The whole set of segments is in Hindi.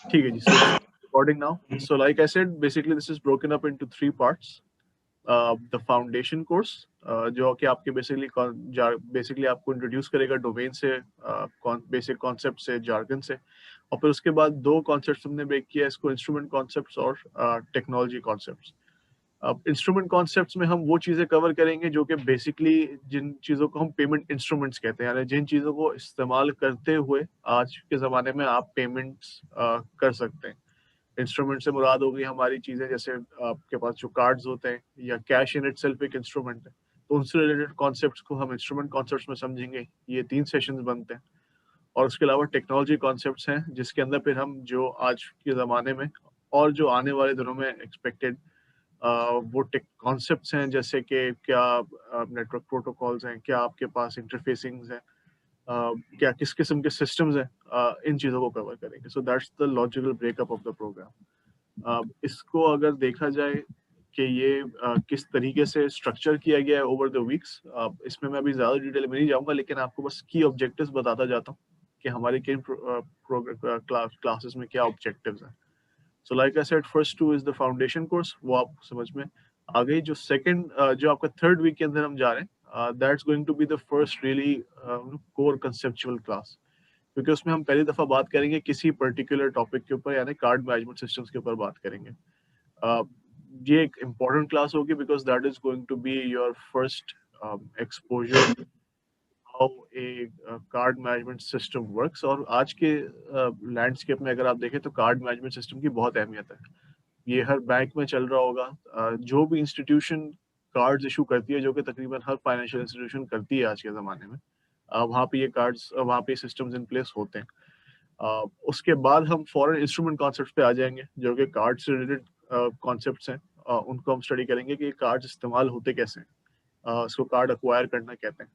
ठीक है जी, so it's recording now. So like I said, basically this is broken up into three parts. The foundation course, जो कि आपके बेसिकली आपको इंट्रोड्यूस करेगा डोमेन से, बेसिक कॉन्सेप्ट से, जार्गन से, और फिर उसके बाद दो कॉन्सेप्ट्स हमने ब्रेक किया इसको, इंस्ट्रूमेंट कॉन्सेप्ट्स और टेक्नोलॉजी कॉन्सेप्ट्स। अब इंस्ट्रूमेंट कॉन्सेप्ट्स में हम वो चीज़ें कवर करेंगे जो कि बेसिकली जिन चीज़ों को हम पेमेंट इंस्ट्रूमेंट्स कहते हैं, यानी जिन चीज़ों को इस्तेमाल करते हुए आज के ज़माने में आप पेमेंट्स कर सकते हैं। इंस्ट्रूमेंट से मुराद हो गई हमारी चीज़ें, जैसे आपके पास जो कार्ड्स होते हैं या कैश इन इटसेल्फ एक इंस्ट्रूमेंट है, तो उनसे रिलेटेड कॉन्सेप्ट्स को हम इंस्ट्रूमेंट कॉन्सेप्ट्स में समझेंगे। ये 3 सेशंस बनते हैं। और उसके अलावा टेक्नोलॉजी कॉन्सेप्ट्स हैं, जिसके अंदर फिर हम जो आज के ज़माने में और जो आने वाले दिनों में एक्सपेक्टेड वो टेक कॉन्सेप्ट्स हैं, जैसे कि क्या नेटवर्क प्रोटोकॉल्स हैं, क्या आपके पास इंटरफेसिंग्स हैं, क्या किस किस्म के सिस्टम्स हैं, इन चीज़ों को कवर करेंगे। So that's the logical breakup of the program. इसको अगर देखा जाए कि ये किस तरीके से स्ट्रक्चर किया गया है ओवर द वीक्स, इसमें मैं अभी ज़्यादा डिटेल में नहीं जाऊँगा, लेकिन आपको बस की ऑब्जेक्टिव्स बताता जाता हूँ कि हमारे किन क्लासेस में क्या ऑब्जेक्टिव्स हैं। So like I said, first two is the foundation course, वो आप समझ में आ गई। जो सेकंड, जो आपका थर्ड वीक के अंदर हम जा रहे हैं, that's going to be the first really core conceptual class, क्योंकि उसमें हम पहली दफा बात करेंगे किसी पर्टिकुलर टॉपिक के ऊपर, यानी कार्ड मैनेजमेंट सिस्टम्स के ऊपर बात करेंगे। uh, ये एक इम्पोर्टेंट क्लास होगी because that is going to be your first exposure how a card management system works. और आज के लैंडस्केप में अगर आप देखें तो कार्ड मैनेजमेंट सिस्टम की बहुत अहमियत है। ये हर बैंक में चल रहा होगा। जो भी इंस्टीट्यूशन कार्ड्स इशू करती है, जो कि तकरीबन हर फाइनेंशियल इंस्टीट्यूशन करती है आज के ज़माने में, वहाँ पे ये कार्ड्स, वहाँ पे सिस्टम्स इन प्लेस होते हैं। उसके बाद हम फॉरेन इंस्ट्रूमेंट कॉन्सेप्ट पे आ जाएंगे, जो कि कार्ड से रिलेटेड कॉन्सेप्ट्स हैं। उनको हम स्टडी करेंगे कि कार्ड्स इस्तेमाल होते कैसे हैं, उसको कार्ड अक्वायर करना कहते हैं।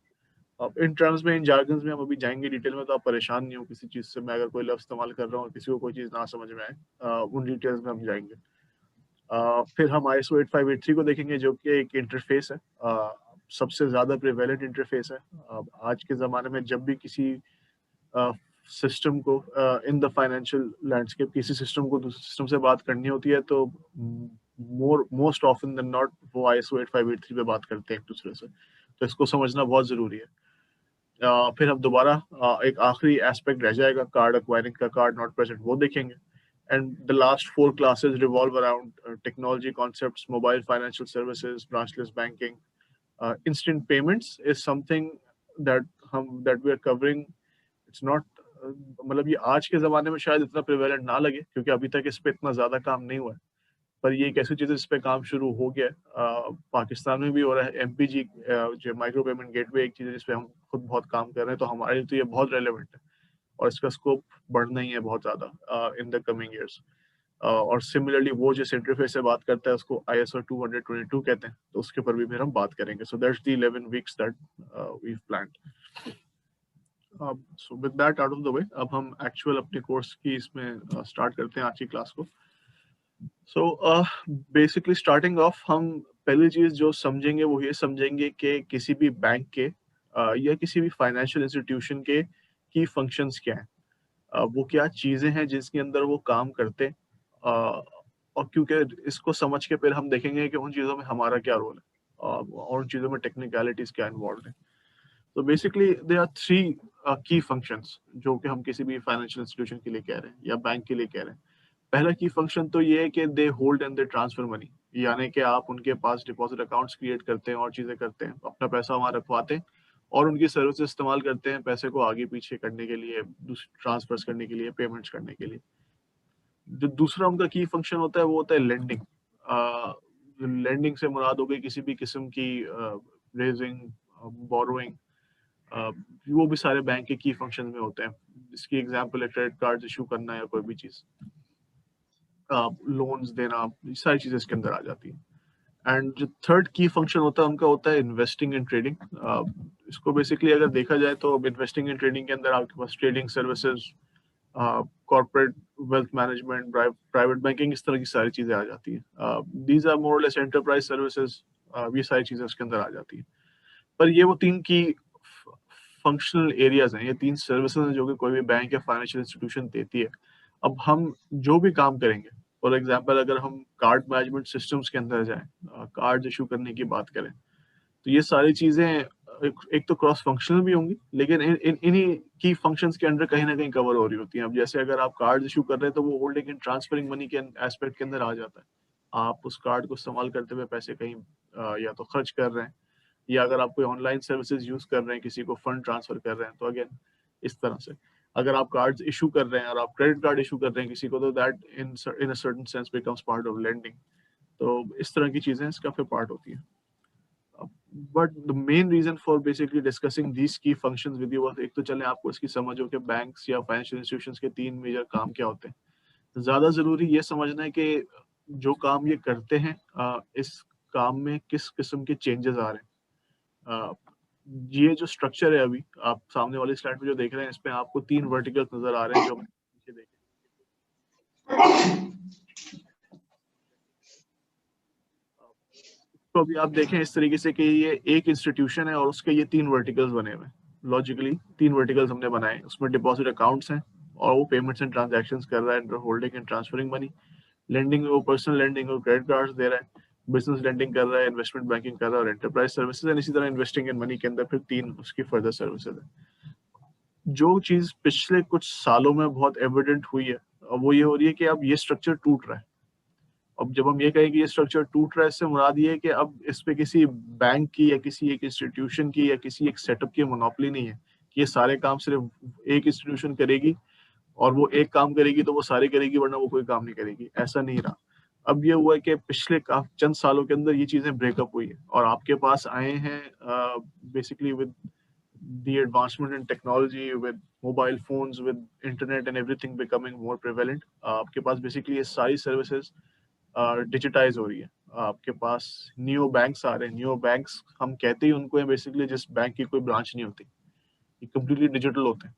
अब इन टर्म्स में, इन जार्गन्स में हम अभी जाएंगे डिटेल में, तो आप परेशान नहीं हो किसी चीज़ से। मैं अगर कोई लफ्ज़ इस्तेमाल कर रहा हूँ, किसी को कोई चीज़ ना समझ में आए, उन डिटेल्स में हम जाएंगे। फिर हम ISO 8583 को देखेंगे, जो कि एक इंटरफेस है, सबसे ज़्यादा प्रिवेलेंट इंटरफेस है। आज के ज़माने में जब भी किसी सिस्टम को इन द फाइनेंशियल लैंडस्केप, किसी सिस्टम को दूसरे सिस्टम से बात करनी होती है, तो मोस्ट ऑफन देन नॉट वो ISO 8583 पे बात करते हैं एक दूसरे से। तो इसको समझना बहुत ज़रूरी है। फिर हम दोबारा एक आखिरी एस्पेक्ट रह जाएगा कार्ड एक्वायरिंग का, कार्ड नॉट प्रेजेंट, वो देखेंगे। And the last 4 classes revolve around technology concepts, mobile financial services, branchless banking. Instant payments is something that we are covering. It's not मतलब ये आज के ज़माने में शायद इतना प्रिवेलेंट ना लगे, क्योंकि अभी तक इस पे इतना ज़्यादा काम नहीं हुआ है। पर ये एक ऐसी चीज़ है जिस पे काम शुरू हो गया है। पाकिस्तान में भी हो रहा है। MPG, जो माइक्रो पेमेंट गेटवे, एक चीज़ है जिस पे हम खुद बहुत काम कर रहे हैं, तो हमारे लिए तो ये बहुत रेलेवेंट है और इसका स्कोप बढ़ना ही है बहुत ज़्यादा इन द कमिंग ईयर्स। और सिमिलरली वो जिस इंटरफेस से बात करता है उसको ISO 222 कहते हैं, तो उसके ऊपर भी फिर हम बात करेंगे। So that's the 11 weeks that we planned. So with that out of the way, अब हम एक्चुअल अपने कोर्स की इसमें स्टार्ट करते हैं आज की क्लास को। सो बेसिकली स्टार्टिंग ऑफ, हम पहली चीज़ जो समझेंगे वो ये समझेंगे कि किसी भी बैंक के या किसी भी फाइनेंशियल इंस्टीट्यूशन के की फंक्शंस क्या हैं, वो क्या चीज़ें हैं जिसके अंदर वो काम करते हैं। और क्योंकि इसको समझ के फिर हम देखेंगे कि उन चीज़ों में हमारा क्या रोल है, और उन चीज़ों में टेक्निकलिटीज क्या इन्वॉल्व है। तो बेसिकली देयर आर 3 की फंक्शंस जो कि हम किसी भी फाइनेंशियल इंस्टीट्यूशन के लिए कह रहे हैं या बैंक के लिए कह रहे हैं। पहला की फंक्शन तो ये है कि they hold and they transfer money, यानी कि आप उनके पास डिपॉजिट अकाउंट्स क्रिएट करते हैं और चीज़ें करते हैं, अपना पैसा वहाँ रखवाते हैं और उनकी सर्विस इस्तेमाल करते हैं पैसे को आगे पीछे करने के लिए, ट्रांसफर्स करने के लिए, पेमेंट्स करने के लिए। जो दूसरा उनका की फंक्शन होता है वो होता है लेंडिंग। लेंडिंग से मुराद हो गई किसी भी किस्म की रेजिंग, बोरोइंग, वो भी सारे बैंक के की फंक्शन में होते हैं। इसकी एग्जांपल है क्रेडिट कार्ड इशू करना या कोई भी चीज़, लोन्स देना, ये सारी चीज़ें इसके अंदर आ जाती हैं। एंड जो थर्ड की फंक्शन होता है उनका होता है इन्वेस्टिंग एंड ट्रेडिंग। इसको बेसिकली अगर देखा जाए तो इन्वेस्टिंग एंड ट्रेडिंग के अंदर आपके पास trading services, corporate wealth management, private banking, इस तरह की सारी चीज़ें आ जाती हैं। These are more less enterprise services, ये सारी चीज़ें उसके अंदर आ जाती हैं। पर ये वो 3 की फंक्शनल एरियाज हैं, ये 3 सर्विसेज हैं जो कि कोई भी बैंक या फाइनेंशियल इंस्टीट्यूशन देती है। अब हम जो भी काम करेंगे, फॉर एग्जांपल अगर हम कार्ड मैनेजमेंट सिस्टम्स के अंदर जाएं, कार्ड इशू करने की बात करें, तो ये सारी चीजें एक तो क्रॉस फंक्शनल भी होंगी, लेकिन इन्हीं की फंक्शंस के अंदर कहीं ना कहीं कवर हो रही होती हैं। अब जैसे अगर आप कार्ड इशू कर रहे हैं तो वो होल्डिंग एंड ट्रांसफरिंग मनी के एस्पेक्ट के अंदर आ जाता है। आप उस कार्ड को इस्तेमाल करते हुए पैसे कहीं या तो खर्च कर रहे हैं, या अगर आप कोई ऑनलाइन सर्विसेज यूज कर रहे हैं, किसी को फंड ट्रांसफर कर रहे हैं, तो अगेन इस तरह से अगर आप कार्ड्स इशू कर रहे हैं और आप क्रेडिट कार्ड इशू कर रहे हैं किसी को, तो that in a certain sense becomes part of lending. तो इस तरह की चीजें इसका फिर पार्ट होती हैं। But the main reason for basically discussing these key functions with you, एक तो चले आपको इसकी समझ हो कि बैंक्स या फाइनेंशियल इंस्टीट्यूशंस के तीन मेजर काम क्या होते हैं। ज्यादा जरूरी ये समझना है कि जो काम ये करते हैं, इस काम में किस किस्म के चेंजेस आ रहे हैं। ये जो स्ट्रक्चर है, अभी आप सामने वाली स्लाइड में जो देख रहे हैं, इसमें आपको तीन वर्टिकल्स नजर आ रहे हैं जो नीचे देखें। तो अभी आप देखें इस तरीके से कि ये एक इंस्टीट्यूशन है और उसके ये तीन वर्टिकल्स बने हुए हैं। लॉजिकली तीन वर्टिकल्स हमने बनाए, उसमें डिपॉजिट अकाउंट्स हैं और वो पेमेंट्स एंड ट्रांजैक्शंस कर रहा है, holding and transferring money. Lending में वो पर्सनल लेंडिंग और क्रेडिट कार्ड्स दे रहा है, बिजनेस लेंडिंग कर रहा है, इन्वेस्टमेंट बैंकिंग कर रहा है और एंटरप्राइज सर्विसेज एंड इसी तरह इन्वेस्टिंग इन मनी के अंदर फिर तीन उसकी फर्दर सर्विसेज है। जो चीज पिछले कुछ सालों में बहुत एविडेंट हुई है, वो ये हो रही है कि अब ये स्ट्रक्चर टूट रहा है। अब जब हम ये कहें कि ये स्ट्रक्चर टूट रहा है, इससे मुराद ये है कि अब इस पे किसी बैंक की या किसी एक इंस्टीट्यूशन की या किसी एक सेटअप की मोनोपोली नहीं है कि ये सारे काम सिर्फ एक इंस्टीट्यूशन करेगी और वो एक काम करेगी तो वो सारे करेगी, वरना वो कोई काम नहीं करेगी। ऐसा नहीं रहा। अब ये हुआ है कि पिछले चंद सालों के अंदर ये चीजें ब्रेकअप हुई है और आपके पास आए हैं basically with the advancement in technology, with mobile phones, with internet and everything becoming more prevalent, आपके पास बेसिकली ये सारी सर्विसेज डिजिटाइज हो रही है। आपके पास न्यू बैंक्स आ रहे हैं। न्यू बैंक्स हम कहते ही उनको है बेसिकली जिस बैंक की कोई ब्रांच नहीं होती, ये कम्प्लीटली डिजिटल होते हैं।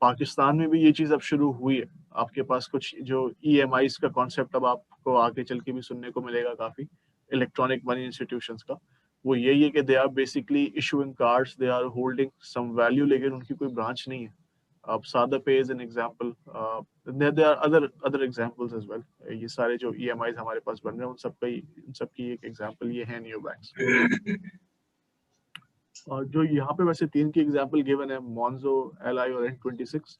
पाकिस्तान में भी ये चीज अब शुरू हुई है। आपके पास कुछ जो EMIs का कॉन्सेप्ट अब आपको आगे चल के भी सुनने को मिलेगा काफी, इलेक्ट्रॉनिक मनी इंस्टीट्यूशंस का। वो यही है कि they are basically issuing cards, they are holding some value, लेकिन उनकी कोई ब्रांच नहीं है। अब SadaPay is an example, there are other examples as well. ये सारे जो EMIs हमारे पास बन रहे हैं उन सब की एक एग्जांपल ये है न्यू बैंक्स। और जो यहाँ पे वैसे तीन की एग्जांपल गिवन है, Monzo, LI और N26,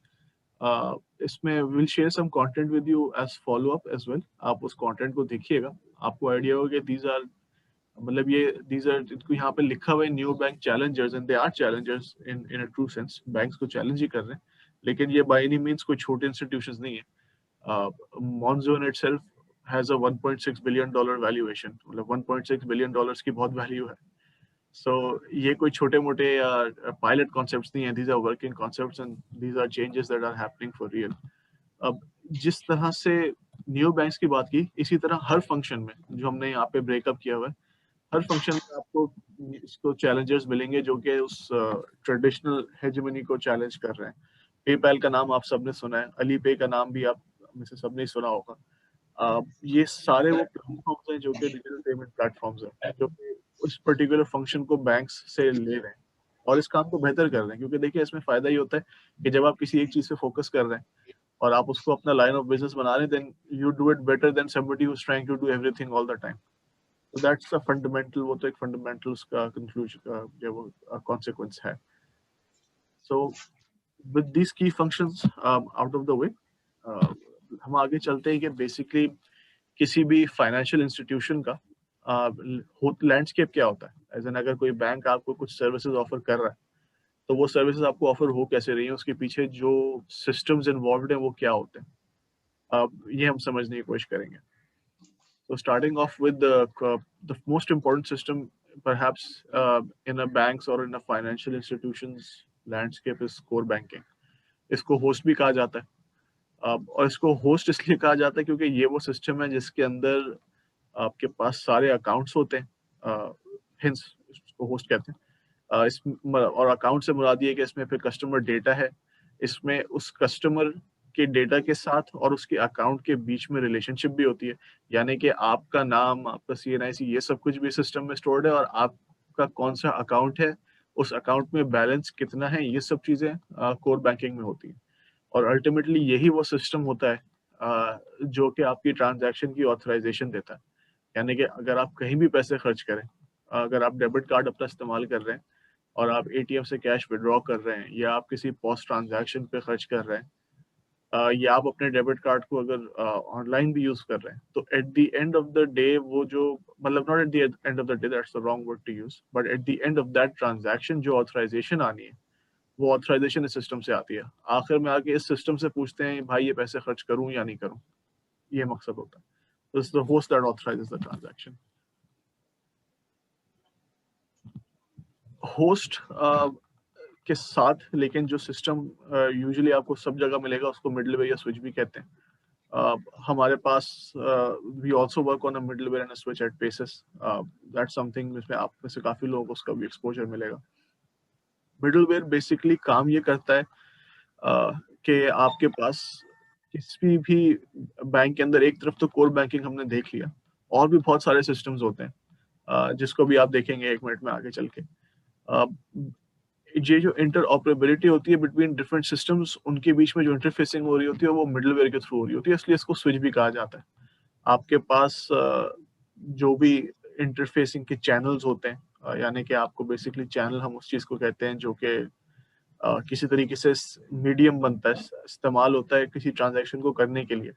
इसमें will share some content with you as follow up as well. आप उस कंटेंट को देखिएगा, आपको आइडिया होगा कि दीज आर, मतलब ये दीज आर, इनको यहाँ पे लिखा हुआ है new bank challengers, and they are challengers in a true sense. Banks को चैलेंज ही कर रहे हैं, लेकिन ये बाय एनी मींस कोई छोटे इंस्टीट्यूशंस नहीं है। Monzo in itself has a $1.6 billion valuation, मतलब $1.6 billion की बहुत वैल्यू है। सो ये कोई छोटे मोटे पायलट कॉन्सेप्ट्स नहीं है, these are working concepts and these are changes that are happening for real. अब जिस तरह से न्यू बैंक्स की बात की, इसी तरह हर फंक्शन में जो हमने यहाँ पे ब्रेकअप किया हुआ है, हर फंक्शन में आपको इसको चैलेंजर्स मिलेंगे जो कि उस ट्रेडिशनल हेजेमनी को चैलेंज कर रहे हैं। पेपैल का नाम आप सबने सुना है, अली पे का नाम भी आप में से सबने सुना होगा। ये सारे वो प्लेटफॉर्म्स हैं जो कि डिजिटल पेमेंट प्लेटफॉर्म्स हैं, जो कि उस पर्टिकुलर फंक्शन को बैंक्स से ले रहे हैं और इस काम को बेहतर कर रहे हैं। क्योंकि देखिए इसमें फायदा ये होता है कि जब आप किसी एक चीज पे फोकस कर रहे हैं और आप उसको अपना लाइन ऑफ बिजनेस बना रहे हैं, then you do it better than somebody who is trying to do everything all the time. तो दैट्स अ फंडामेंटल, वो तो एक फंडामेंटल उसका कंक्लूजन का जो वो कॉन्सिक्वेंस है। So with these key functions out of the वे, हम आगे चलते हैं कि बेसिकली किसी भी फाइनेंशियल इंस्टीट्यूशन का लैंडस्केप क्या होता है। एज एन अगर कोई बैंक आपको कुछ सर्विसेज ऑफर कर रहा है, तो वो सर्विसेज आपको ऑफर हो कैसे रही है, उसके पीछे जो सिस्टम्स इन्वॉल्व हैं वो क्या होते हैं, ये हम समझने की कोशिश करेंगे। So starting off with the most important system perhaps in a banks or in a financial institutions landscape is core banking. इसको होस्ट भी कहा जाता है। और इसको होस्ट इसलिए कहा जाता है क्योंकि ये वो सिस्टम है जिसके अंदर आपके पास सारे अकाउंट्स होते हैं, हिंस इसको होस्ट कहते हैं। और अकाउंट से मुराद ये है कि इसमें फिर कस्टमर डेटा है, इसमें उस कस्टमर के डेटा के साथ और उसके अकाउंट के बीच में रिलेशनशिप भी होती है। यानी कि आपका नाम, आपका CNIC, ये सब कुछ भी सिस्टम में स्टोर्ड है और आपका कौन सा अकाउंट है, उस अकाउंट में बैलेंस कितना है, ये सब चीजें कोर बैंकिंग में होती है। और अल्टीमेटली यही वो सिस्टम होता है जो कि आपकी ट्रांजैक्शन की ऑथराइजेशन देता है। यानी कि अगर आप कहीं भी पैसे खर्च करें, अगर आप डेबिट कार्ड अपना इस्तेमाल कर रहे हैं और आप एटीएम से कैश विड्रॉ कर रहे हैं, या आप किसी पोस्ट ट्रांजैक्शन पे खर्च कर रहे हैं, या आप अपने डेबिट कार्ड को अगर ऑनलाइन भी यूज कर रहे हैं, तो at the end of the day वो जो, मतलब not at the end of the day, that's the wrong word to use, but at the end of that transaction जो ऑथराइजेशन आनी है, वो ऑथराइजेशन इस सिस्टम से आती है। आखिर में आके इस सिस्टम से पूछते हैं भाई ये पैसे खर्च करूं या नहीं करूं, ये मकसद होता है। This is the host that authorizes the transaction. Host के साथ लेकिन जो सिस्टम यूजुअली आपको सब जगह मिलेगा, उसको मिडलवेयर या स्विच भी कहते हैं। हमारे पास we also work on a middleware and a switch at paces, that's something जिसमें आप में से काफी लोगों को उसका भी एक्सपोजर मिलेगा। मिडलवेयर बेसिकली काम ये करता है कि आपके पास किसी भी बैंक के अंदर, एक तरफ तो कोर बैंकिंग हमने देख लिया, और भी बहुत सारे सिस्टम्स होते हैं जिसको भी आप देखेंगे 1 मिनट में आगे चल के। ये जो इंटर ऑपरेबिलिटी होती है बिटवीन डिफरेंट सिस्टम्स, उनके बीच में जो इंटरफेसिंग हो रही होती है वो मिडलवेयर के थ्रू हो रही होती है, इसलिए इसको स्विच भी कहा जाता है। आपके पास जो भी इंटरफेसिंग के चैनल्स होते हैं, यानी कि आपको बेसिकली चैनल हम उस चीज को कहते हैं जो कि किसी तरीके से मीडियम बनता है, इस्तेमाल होता है किसी ट्रांजैक्शन को करने के लिए,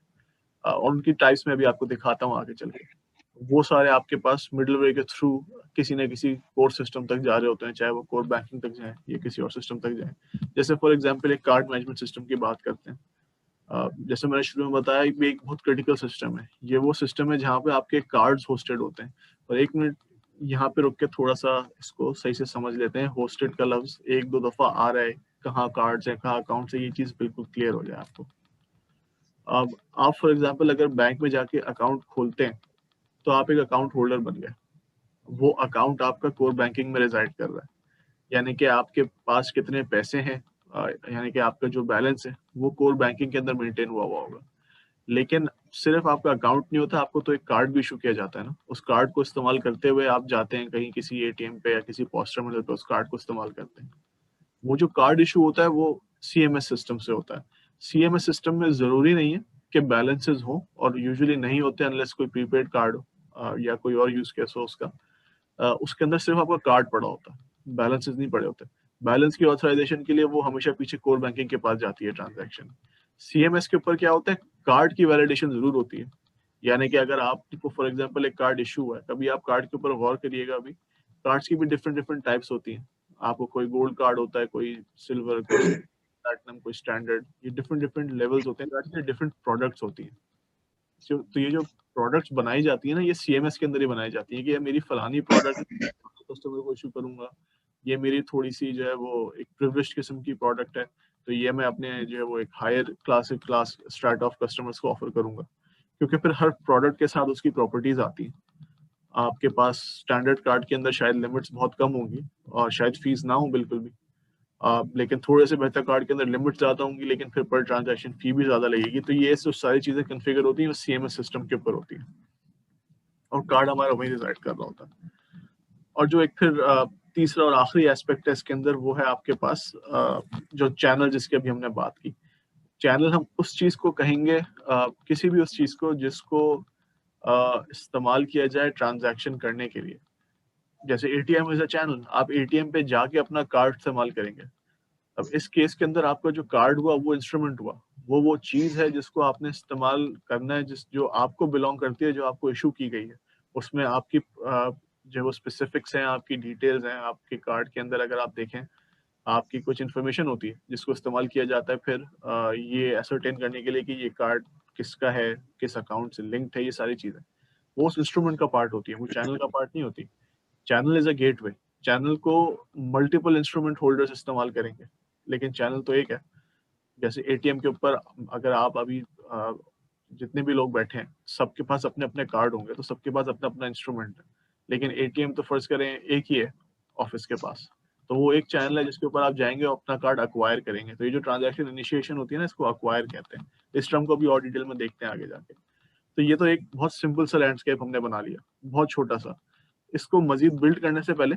और उनकी टाइप्स में भी आपको दिखाता हूँ आगे चल के। वो सारे आपके पास मिडलवेयर के थ्रू किसी न किसी कोर सिस्टम तक जा रहे होते हैं, चाहे वो कोर बैंकिंग तक जाए या किसी और सिस्टम तक जाए। जैसे फॉर एग्जांपल एक कार्ड मैनेजमेंट सिस्टम की बात करते हैं। जैसे मैंने शुरू में बताया, ये एक बहुत क्रिटिकल सिस्टम है। ये वो सिस्टम है जहाँ पे आपके कार्ड्स होस्टेड होते हैं। और 1 मिनट यहाँ पे रुक के थोड़ा सा इसको सही से समझ लेते हैं। होस्टेड का लफ्ज 1-2 दफा आ रहा है, कहाँ कार्ड्स है कहाँ अकाउंट्स है, ये चीज बिल्कुल क्लियर हो जाए आपको। अब आप फॉर एग्जाम्पल अगर बैंक में जाके अकाउंट खोलते हैं, तो आप एक अकाउंट होल्डर बन गए। वो अकाउंट आपका कोर बैंकिंग में रिजाइड कर रहा है, यानी कि आपके पास कितने पैसे हैं, यानी कि आपका जो बैलेंस है वो कोर बैंकिंग के अंदर मेंटेन हुआ हुआ होगा। लेकिन सिर्फ आपका अकाउंट नहीं होता, आपको तो एक कार्ड भी इशू किया जाता है ना। उस कार्ड को इस्तेमाल करते हुए आप जाते हैं कहीं किसी एटीएम पे या किसी पोस्ट टर्मिनल पे, उस कार्ड को इस्तेमाल करते हैं। वो जो कार्ड इशू होता है वो सीएमएस सिस्टम से होता है। सीएमएस सिस्टम में जरूरी नहीं है कि बैलेंसेस हो, और यूजुअली नहीं होते अनलेस कोई प्रीपेड कार्ड हो या कोई और यूज केस हो उसका। उसके अंदर सिर्फ आपका कार्ड पड़ा होता है, बैलेंसेस नहीं पड़े होते। बैलेंस की ऑथराइजेशन के लिए वो हमेशा पीछे कोर बैंकिंग के पास जाती है ट्रांजैक्शन। सीएमएस के ऊपर क्या होता है, कार्ड की वैलिडेशन जरूर होती है। यानी कि अगर आपको फॉर एग्जांपल एक कार्ड इशू हुआ है, कभी आप कार्ड के ऊपर गौर करिएगा, अभी कार्ड्स की भी डिफरेंट डिफरेंट टाइप्स होती हैं। आपको कोई गोल्ड कार्ड होता है, कोई सिल्वर, कोई प्लैटिनम, कोई स्टैंडर्ड, ये डिफरेंट डिफरेंट लेवल्स होते हैं। कार्ड्स की डिफरेंट प्रोडक्ट्स होती हैं। तो ये जो प्रोडक्ट्स बनाई जाती है ना, ये सीएमएस के अंदर ही बनाई जाती है कि ये मेरी फलानी प्रोडक्ट कस्टमर को इशू करूंगा, ये मेरी थोड़ी सी जो है वो एक प्रिविलेज्ड किस्म की प्रोडक्ट है, तो ये मैं अपने जो है वो एक higher class strat of customers को ऑफर करूंगा। क्योंकि फिर हर प्रोडक्ट के साथ उसकी प्रॉपर्टीज आती हैं। आपके पास स्टैंडर्ड कार्ड के अंदर शायद लिमिट्स बहुत कम होंगी और शायद फीस ना हो बिल्कुल भी, लेकिन थोड़े से बेहतर कार्ड के अंदर लिमिट ज्यादा होंगी, लेकिन फिर पर ट्रांजैक्शन फी भी ज्यादा लगेगी। तो ये जो सारी चीजें कन्फिगर होती हैं वो सीएमएस सिस्टम के ऊपर होती है, और कार्ड हमारा वहीं रिजाइड कर रहा होता है। और जो एक फिर तीसरा और आखिरी एस्पेक्ट है इसके अंदर, वो है आपके पास जो चैनल जिसकी अभी हमने बात की। चैनल हम उस चीज को कहेंगे, किसी भी उस चीज को जिसको इस्तेमाल किया जाए ट्रांजैक्शन करने के लिए। जैसे एटीएम इज अ चैनल, आप एटीएम पे जाके अपना कार्ड इस्तेमाल करेंगे। अब इस केस के अंदर आपका जो कार्ड हुआ वो इंस्ट्रूमेंट हुआ, वो चीज है जिसको आपने इस्तेमाल करना है, जिस जो आपको बिलोंग करती है, जो आपको इशू की गई है। उसमें आपकी जो वो स्पेसिफिक्स हैं, आपकी डिटेल्स हैं। आपके कार्ड के अंदर अगर आप देखें, आपकी कुछ इन्फॉर्मेशन होती है जिसको इस्तेमाल किया जाता है फिर ये एसरटेन करने के लिए कि ये कार्ड किसका है, किस अकाउंट से लिंक्ड है। ये सारी चीजें वो उस इंस्ट्रूमेंट का पार्ट होती है, वो चैनल का पार्ट नहीं होती। Channel is a gateway. Channel को मल्टीपल इंस्ट्रूमेंट होल्डर्स इस्तेमाल करेंगे, लेकिन चैनल तो एक है। जैसे एटीएम के ऊपर अगर आप अभी जितने भी लोग बैठे हैं, सबके पास अपने अपने कार्ड होंगे, तो सबके पास अपना अपना इंस्ट्रूमेंट है। लेकिन एटीएम तो फर्ज करें एक ही है ऑफिस के पास, तो वो एक चैनल है जिसके ऊपर आप जाएंगे और अपना कार्ड अक्वायर करेंगे। तो ये जो ट्रांजैक्शन इनिशिएशन होती है ना, इसको अक्वायर कहते हैं। इस टर्म को भी और डिटेल में देखते हैं आगे जाके। तो ये तो एक बहुत सिंपल सा लैंडस्केप हमने बना लिया, बहुत छोटा सा। इसको मजीद बिल्ड करने से पहले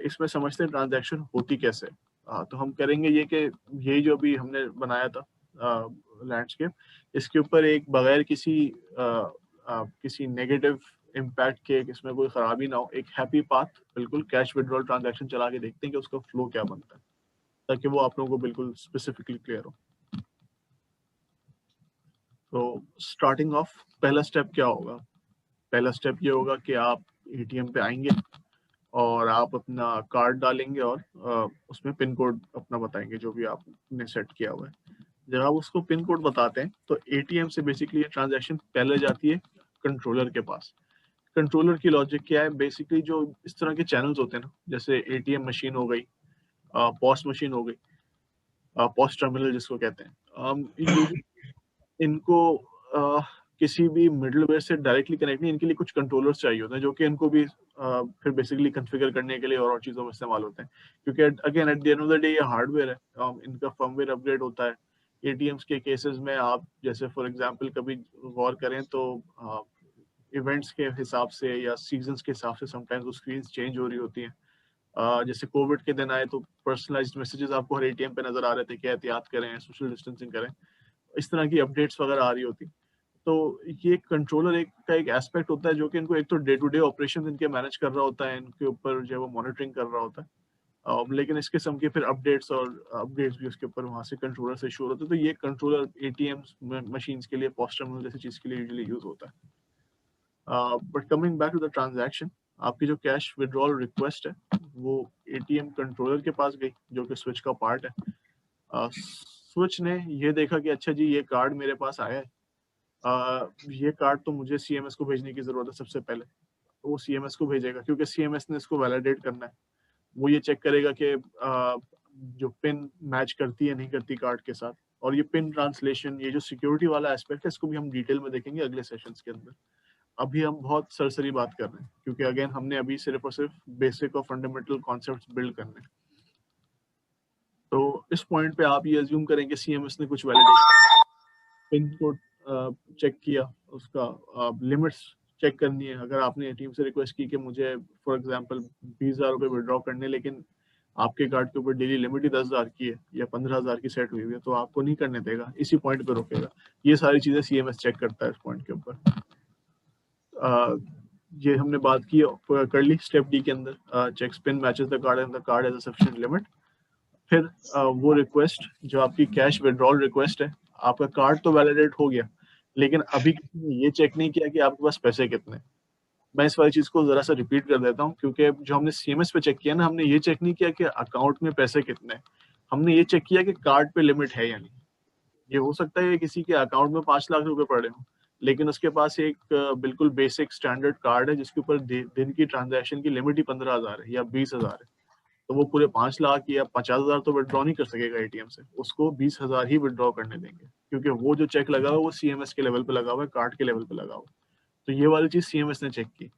इसमें समझते हैं ट्रांजैक्शन होती कैसे। तो हम करेंगे ये कि ये जो भी हमने बनाया था, लैंडस्केप, इसके ऊपर एक बगैर किसी नेगेटिव इम्पैक्ट के, इसमें कोई खराबी ना हो, एक हैप्पी पाथ बिल्कुल कैश विड्रॉल ट्रांजैक्शन चला के देखते हैं कि उसका फ्लो क्या बनता है, ताकि वो आप लोगों को बिल्कुल स्पेसिफिकली क्लियर हो। तो स्टार्टिंग ऑफ पहला स्टेप क्या होगा? पहला स्टेप ये होगा कि आप एटीएम पे आएंगे और आप अपना कार्ड डालेंगे और उसमें पिन कोड अपना बताएंगे जो भी आपने सेट किया हुआ है। जब आप उसको पिन कोड बताते हैं तो एटीएम से बेसिकली ये ट्रांजैक्शन पहले जाती है कंट्रोलर के पास। कंट्रोलर की लॉजिक क्या है? बेसिकली जो इस तरह के चैनल्स होते हैं ना, जैसे एटीएम मशीन हो गई, पॉस मशीन हो गई, पॉस टर्मिनल जिसको कहते हैं, इनको किसी भी मिडलवेयर से डायरेक्टली कनेक्ट नहीं, इनके लिए कुछ कंट्रोलर्स चाहिए होते हैं जो कि इनको भी फिर बेसिकली कॉन्फ़िगर करने के लिए और चीज़ों में इस्तेमाल होते हैं, क्योंकि again eight the end of the day ये हार्डवेयर है, इनका फर्मवेयर अपग्रेड होता है। एटीएम्स के केसेस में आप जैसे फॉर एग्जांपल कभी गौर करें तो इवेंट्स के हिसाब से या सीजन्स के हिसाब से समटाइम्स वो स्क्रीन्स चेंज हो रही होती हैं। जैसे कोविड के दिन आए तो पर्सनलाइज्ड मैसेजेस आपको हर एटीएम पे नजर आ रहे थे कि एहतियात करें, सोशल डिस्टेंसिंग करें, इस तरह की अपडेट्स वगैरह आ रही होती। तो ये कंट्रोलर एक एस्पेक्ट होता है जो कि इनको एक तो डे टू डे ऑपरेशन इनके मैनेज कर रहा होता है, इनके ऊपर जो है वो मॉनिटरिंग कर रहा होता है, लेकिन इस किस्म के फिर अपडेट्स और अपग्रेड्स भी उसके ऊपर वहाँ से कंट्रोलर से शुरू होते हैं। तो ये कंट्रोलर एटीएम मशीन्स के लिए, पोस्ट टर्मिनल जैसी चीज़ के लिए यूजुअली यूज होता है। But coming back to the transaction, आपकी जो कैश विड्रॉल रिक्वेस्ट है वो एटीएम कंट्रोलर के पास गई जो कि स्विच का पार्ट है। स्विच ने ये देखा कि अच्छा जी ये कार्ड मेरे पास आया है, ये कार्ड तो मुझे सीएमएस को भेजने की जरूरत है सबसे पहले। तो वो सीएमएस को भेजेगा क्योंकि सीएमएस ने इसको वैलिडेट करना है। वो ये चेक करेगा कि जो पिन मैच करती है नहीं करती कार्ड के साथ, और ये पिन ट्रांसलेशन, ये जो सिक्योरिटी वाला एस्पेक्ट है, इसको भी हम डिटेल में देखेंगे अगले सेशंस के अंदर। अभी हम बहुत सरसरी बात कर रहे हैं क्योंकि अगेन हमने अभी सिर्फ और सिर्फ बेसिक और फंडामेंटल कॉन्सेप्ट्स बिल्ड करने हैं। तो इस पॉइंट पे आप ये अज्यूम करें कि सीएमएस ने कुछ वैलिडेशन, पिन कोड चेक किया, उसका लिमिट्स चेक करनी है। अगर आपने टीम से रिक्वेस्ट की कि मुझे फॉर एग्जांपल 20,000 रुपये विड्रॉ करने, लेकिन आपके कार्ड के ऊपर डेली लिमिट ही 10,000 की है या 15,000 की सेट हुई हुई है, तो आपको नहीं करने देगा, इसी पॉइंट पे रोकेगा। ये सारी चीजें सीएमएस चेक करता है इस पॉइंट के ऊपर। ये हमने बात की कर ली स्टेप डी के अंदर, check pin matches the card and the card has a sufficient limit. फिर वो रिक्वेस्ट जो आपकी कैश विड्रॉल रिक्वेस्ट है, आपका कार्ड तो वैलिडेट हो गया, लेकिन अभी किसी ने ये चेक नहीं किया कि आपके पास पैसे कितने। मैं इस वाली चीज को जरा सा रिपीट कर देता हूँ, क्योंकि जो हमने सीएमएस पे चेक किया ना, हमने ये चेक नहीं किया कि अकाउंट में पैसे कितने, हमने ये चेक किया कि कार्ड पे लिमिट है या नहीं। ये हो सकता है कि किसी के अकाउंट में 5 लाख रुपए पड़े हों, लेकिन उसके पास एक बिल्कुल बेसिक स्टैंडर्ड कार्ड है जिसके ऊपर दिन की ट्रांजैक्शन की लिमिट ही 15,000 है या 20,000 है। तो वो पूरे 5 लाख या 50,000 तो विड्रॉ नहीं कर सकेगा एटीएम से, उसको 20,000 ही विड्रॉ करने देंगे, क्योंकि वो जो चेक लगा हुआ है वो सीएमएस के लेवल पे लगा हुआ है, कार्ड के लेवल पे लगा हुआ है। तो ये वाली चीज सीएमएस ने चेक की।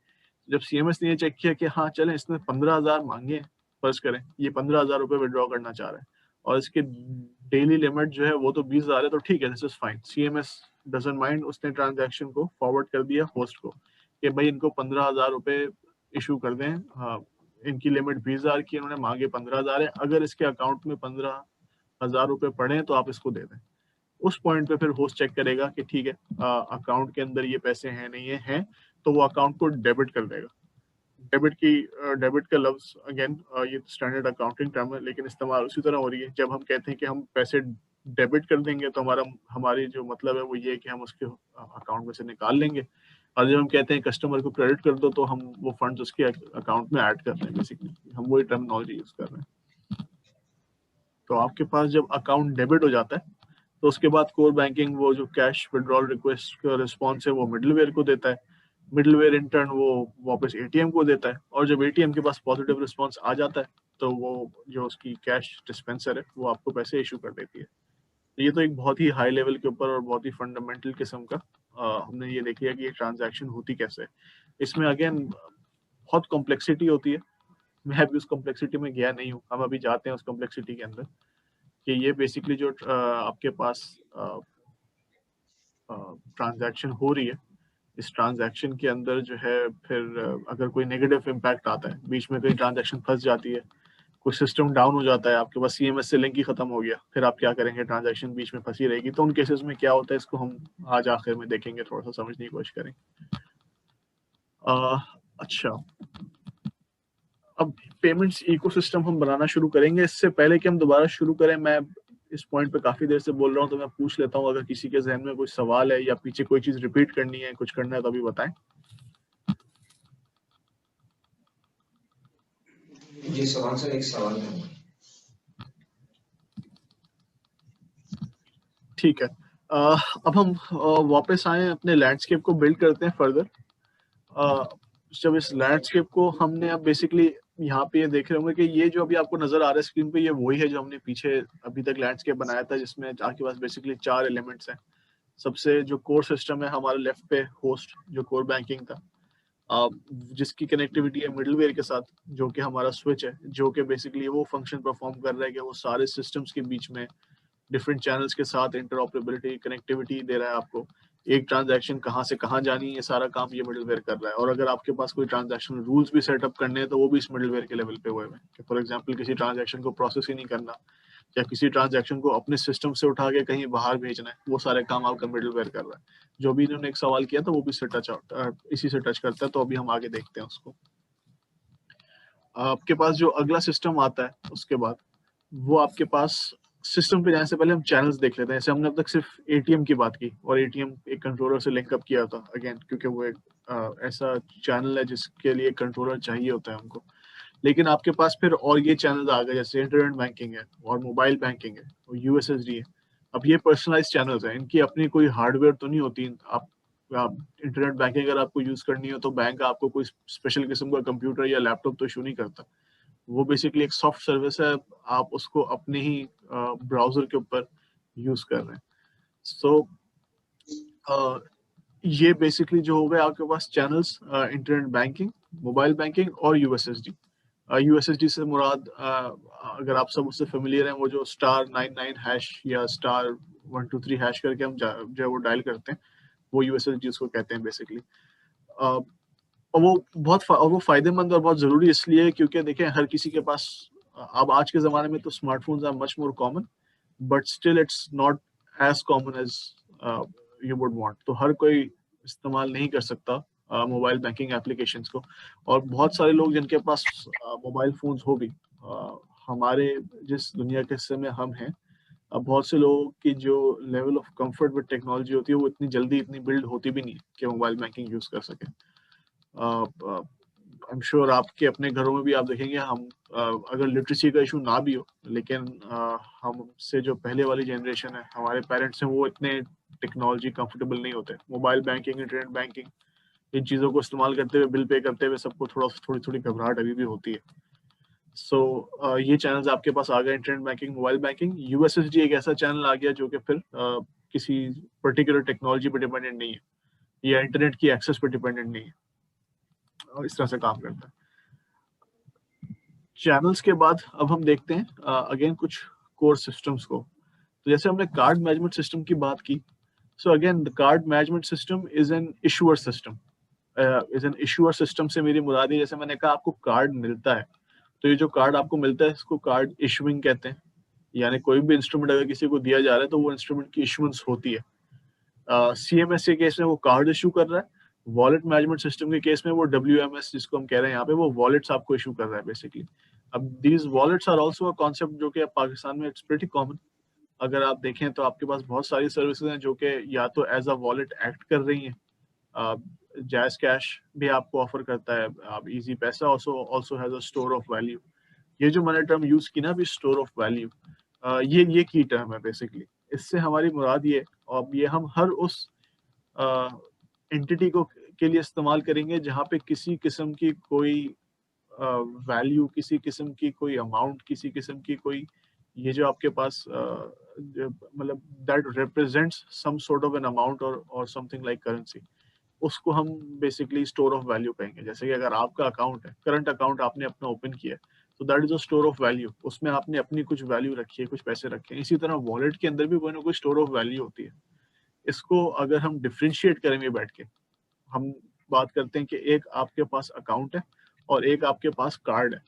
जब सीएमएस ने ये चेक किया कि हाँ चले, इसने 15,000 मांगे, फर्ज करें ये 15,000 रुपए विड्रॉ करना चाह रहा है और इसके डेली लिमिट जो है वो तो 20,000 है, तो ठीक है, this is fine, CMS doesn't mind. उसने ट्रांजैक्शन को फॉरवर्ड कर दिया होस्ट को कि भाई इनको 15,000 रुपए इशू कर दें, हाँ, इनकी लिमिट 20,000 की, इन्होंने मांगे 15,000 है, अगर इसके अकाउंट में 15,000 रुपए पड़े हैं तो आप इसको दे दें। उस पॉइंट पे फिर होस्ट चेक करेगा कि ठीक है, अकाउंट के अंदर ये पैसे हैं नहीं है, तो वो अकाउंट को डेबिट कर देगा। डेबिट का लफ्ज अगेन ये स्टैंडर्ड अकाउंटिंग टर्म है, लेकिन इस्तेमाल उसी तरह हो रही है। जब हम कहते हैं कि हम पैसे डेबिट कर देंगे तो हमारी जो मतलब है वो ये है कि हम उसके अकाउंट में से निकाल लेंगे, और जब हम कहते हैं कस्टमर को क्रेडिट कर दो तो हम वो फंड्स उसके अकाउंट में ऐड कर रहे हैं। बेसिकली हम वही टर्मिनोलॉजी यूज कर रहे हैं। तो आपके पास जब अकाउंट डेबिट हो जाता है तो उसके बाद कोर बैंकिंग वो जो कैश विड्रॉल रिक्वेस्ट का रिस्पॉन्स है वो मिडलवेयर को देता है, मिडलवेयर इन टर्न वो वापस एटीएम को देता है, और जब एटीएम के पास पॉजिटिव रिस्पॉन्स आ जाता है तो वो जो उसकी कैश डिस्पेंसर है वो आपको पैसे इशू कर देती है। तो ये तो एक बहुत ही हाई लेवल के ऊपर और बहुत ही फंडामेंटल किस्म का हमने ये देख लिया कि ये ट्रांजैक्शन होती कैसे है। इसमें अगेन बहुत कॉम्प्लेक्सिटी होती है, मैं अभी उस कॉम्प्लेक्सिटी में गया नहीं हूँ, हम अभी जाते हैं उस कॉम्प्लेक्सिटी के अंदर कि ये बेसिकली जो आपके पास ट्रांजैक्शन हो रही है, इस ट्रांजैक्शन के अंदर जो है फिर अगर कोई नेगेटिव इम्पैक्ट आता है, बीच में कहीं ट्रांजैक्शन फंस जाती है, कुछ सिस्टम डाउन हो जाता है, आपके पास सीएमएस से लिंक ही खत्म हो गया, फिर आप क्या करेंगे, ट्रांजैक्शन बीच में फंसी रहेगी। तो उन केसेस में क्या होता है, इसको हम आज आखिर में देखेंगे, थोड़ा सा समझने की कोशिश करेंगे। अच्छा, अब पेमेंट्स इकोसिस्टम हम बनाना शुरू करेंगे। इससे पहले कि हम दोबारा शुरू करें, मैं इस पॉइंट पे काफी देर से बोल रहा हूँ, तो मैं पूछ लेता हूँ, अगर किसी के जहन में कोई सवाल है या पीछे कोई चीज रिपीट करनी है, कुछ करना है, तो अभी बताएं। जी सवाल सर, एक सवाल है। ठीक है, अब हम वापस आए, अपने लैंडस्केप को बिल्ड करते हैं फर्दर। जब इस लैंडस्केप को हमने अब बेसिकली यहाँ पे ये देख रहे होंगे कि ये जो अभी आपको नजर आ रहा है स्क्रीन पे, ये वही है जो हमने पीछे अभी तक लैंडस्केप बनाया था, जिसमें आपके पास बेसिकली 4 एलिमेंट्स हैं। सबसे जो कोर सिस्टम है हमारे लेफ्ट पे, होस्ट जो कोर बैंकिंग था, जिसकी कनेक्टिविटी है मिडलवेयर के साथ, जो कि हमारा स्विच है, जो कि बेसिकली वो फंक्शन परफॉर्म कर रहा है कि वो सारे सिस्टम्स के बीच में डिफरेंट चैनल्स के साथ इंटरऑपरेबिलिटी, कनेक्टिविटी दे रहा है आपको। एक ट्रांजैक्शन कहाँ से कहाँ जानी है, ये सारा काम ये मिडलवेयर कर रहा है। और अगर आपके पास कोई ट्रांजैक्शन रूल्स भी सेटअप करने हैं, तो वो भी इस मिडलवेयर के लेवल पे हुए हैं। फॉर एग्जांपल, किसी ट्रांजैक्शन को प्रोसेस ही नहीं करना, या किसी ट्रांजैक्शन को अपने सिस्टम से उठा के कहीं बाहर भेजना है, वो सारे काम आपका मिडलवेयर कर रहा है। जो भी इन्होंने एक सवाल किया था, वो भी इसी से टच करता है। तो अभी हम आगे देखते हैं उसको। आपके पास जो अगला सिस्टम आता है उसके बाद, वो आपके पास सिस्टम पे जाने से पहले हम चैनल्स देख लेते हैं। जैसे हमने अब तक सिर्फ एटीएम की बात की, और एटीएम एक कंट्रोलर से लिंकअप किया था अगेन, क्योंकि वो एक ऐसा चैनल है जिसके लिए कंट्रोलर चाहिए होता है हमको। लेकिन आपके पास फिर और ये चैनल आ गए, जैसे इंटरनेट बैंकिंग है, और मोबाइल बैंकिंग है, और यूएसएसडी है। अब ये पर्सनलाइज चैनल्स हैं, इनकी अपनी कोई हार्डवेयर तो नहीं होती। आप इंटरनेट बैंकिंग अगर आपको यूज करनी हो, तो बैंक आपको कोई स्पेशल किस्म का कंप्यूटर या लैपटॉप तो इशू नहीं करता। वो बेसिकली एक सॉफ्ट सर्विस है, आप उसको अपने ही ब्राउजर के ऊपर यूज कर रहे हैं। सो ये बेसिकली जो हो गए आपके पास channels, internet banking, mobile banking और यूएसएसडी। यूएसएसडी से मुराद, अगर आप सब उससे फेमिलियर हैं, वो जो *99# या *123# करके हम जो है वो डायल करते हैं, वो यूएसएसडी उसको कहते हैं बेसिकली। और वो फायदेमंद और बहुत जरूरी इसलिए है क्योंकि देखें, हर किसी के पास, अब आज के जमाने में तो smartphones are much more common, but still it's not as common as you would want. तो हर कोई इस्तेमाल नहीं कर सकता मोबाइल बैंकिंग एप्लीकेशंस को। और बहुत सारे लोग जिनके पास मोबाइल फोन्स हो भी, हमारे जिस दुनिया के हिस्से में हम हैं, अब बहुत से लोगों की जो level of comfort with technology होती है, वो इतनी जल्दी इतनी बिल्ड होती भी नहीं है कि मोबाइल बैंकिंग यूज कर सके। आई एम श्योर आपके अपने घरों में भी आप देखेंगे, हम अगर लिटरेसी का इशू ना भी हो, लेकिन हमसे जो पहले वाली जनरेशन है, हमारे पेरेंट्स हैं, वो इतने टेक्नोलॉजी कंफर्टेबल नहीं होते। मोबाइल बैंकिंग, इंटरनेट बैंकिंग, इन चीज़ों को इस्तेमाल करते हुए, बिल पे करते हुए सबको थोड़ी थोड़ी घबराहट अभी भी होती है। सो ये चैनल्स आपके पास आ गए, internet banking, mobile banking. USSD एक ऐसा चैनल आ गया जो कि फिर किसी पर्टिकुलर टेक्नोलॉजी पर डिपेंडेंट नहीं है, या इंटरनेट की एक्सेस पर डिपेंडेंट नहीं है, और इस तरह से काम करता है। चैनल्स के बाद अब हम देखते हैं अगेन कुछ कोर सिस्टम्स को। तो जैसे हमने कार्ड मैनेजमेंट सिस्टम की बात की, so again the card management system is an issuer system. Is an issuer system से मेरी मुराद है, जैसे मैंने कहा, आपको कार्ड मिलता है, तो ये जो कार्ड आपको मिलता है, इसको कार्ड इशूइंग कहते हैं। यानी कोई भी इंस्ट्रूमेंट अगर किसी को दिया जा रहा है, तो वो इंस्ट्रूमेंट की इशुएंस होती है। सीएमएस के केस में वो कार्ड इशू कर रहा है, वॉलेट मैनेजमेंट सिस्टम के केस में वो डब्ल्यूएमएस, जिसको हम कह रहे हैं यहाँ पे, वो वॉलेट्स आपको इशू कर रहा है बेसिकली। अब these wallets are also a concept जो कि पाकिस्तान में इट्स प्रीटी कॉमन। अगर आप देखें तो आपके पास बहुत सारी सर्विसेज हैं जो कि या तो एज अ वॉलेट एक्ट कर रही हैं। जैज कैश भी आपको ऑफर करता है, आप इजी पैसा also has a store of value. ये जो मैंने टर्म यूज की ना अभी, स्टोर ऑफ वैल्यू, ये की टर्म है बेसिकली। इससे हमारी मुराद ये, और ये हम हर उस एंटिटी को के लिए इस्तेमाल करेंगे जहाँ पे किसी किस्म की कोई वैल्यू, किसी किस्म की कोई अमाउंट, किसी किस्म की कोई, ये जो आपके पास मतलब that represents some sort of an amount और समथिंग लाइक करेंसी, उसको हम बेसिकली स्टोर ऑफ वैल्यू कहेंगे। जैसे कि अगर आपका अकाउंट है, करंट अकाउंट आपने अपना ओपन किया है, तो that is a store of value. उसमें आपने अपनी कुछ वैल्यू रखी है, कुछ पैसे रखे हैं। इसी तरह वॉलेट के अंदर भी कोई ना कोई स्टोर ऑफ वैल्यू होती है। इसको अगर हम डिफ्रेंशिएट करेंगे बैठ के, हम बात करते हैं कि एक आपके पास अकाउंट है और एक आपके पास कार्ड है,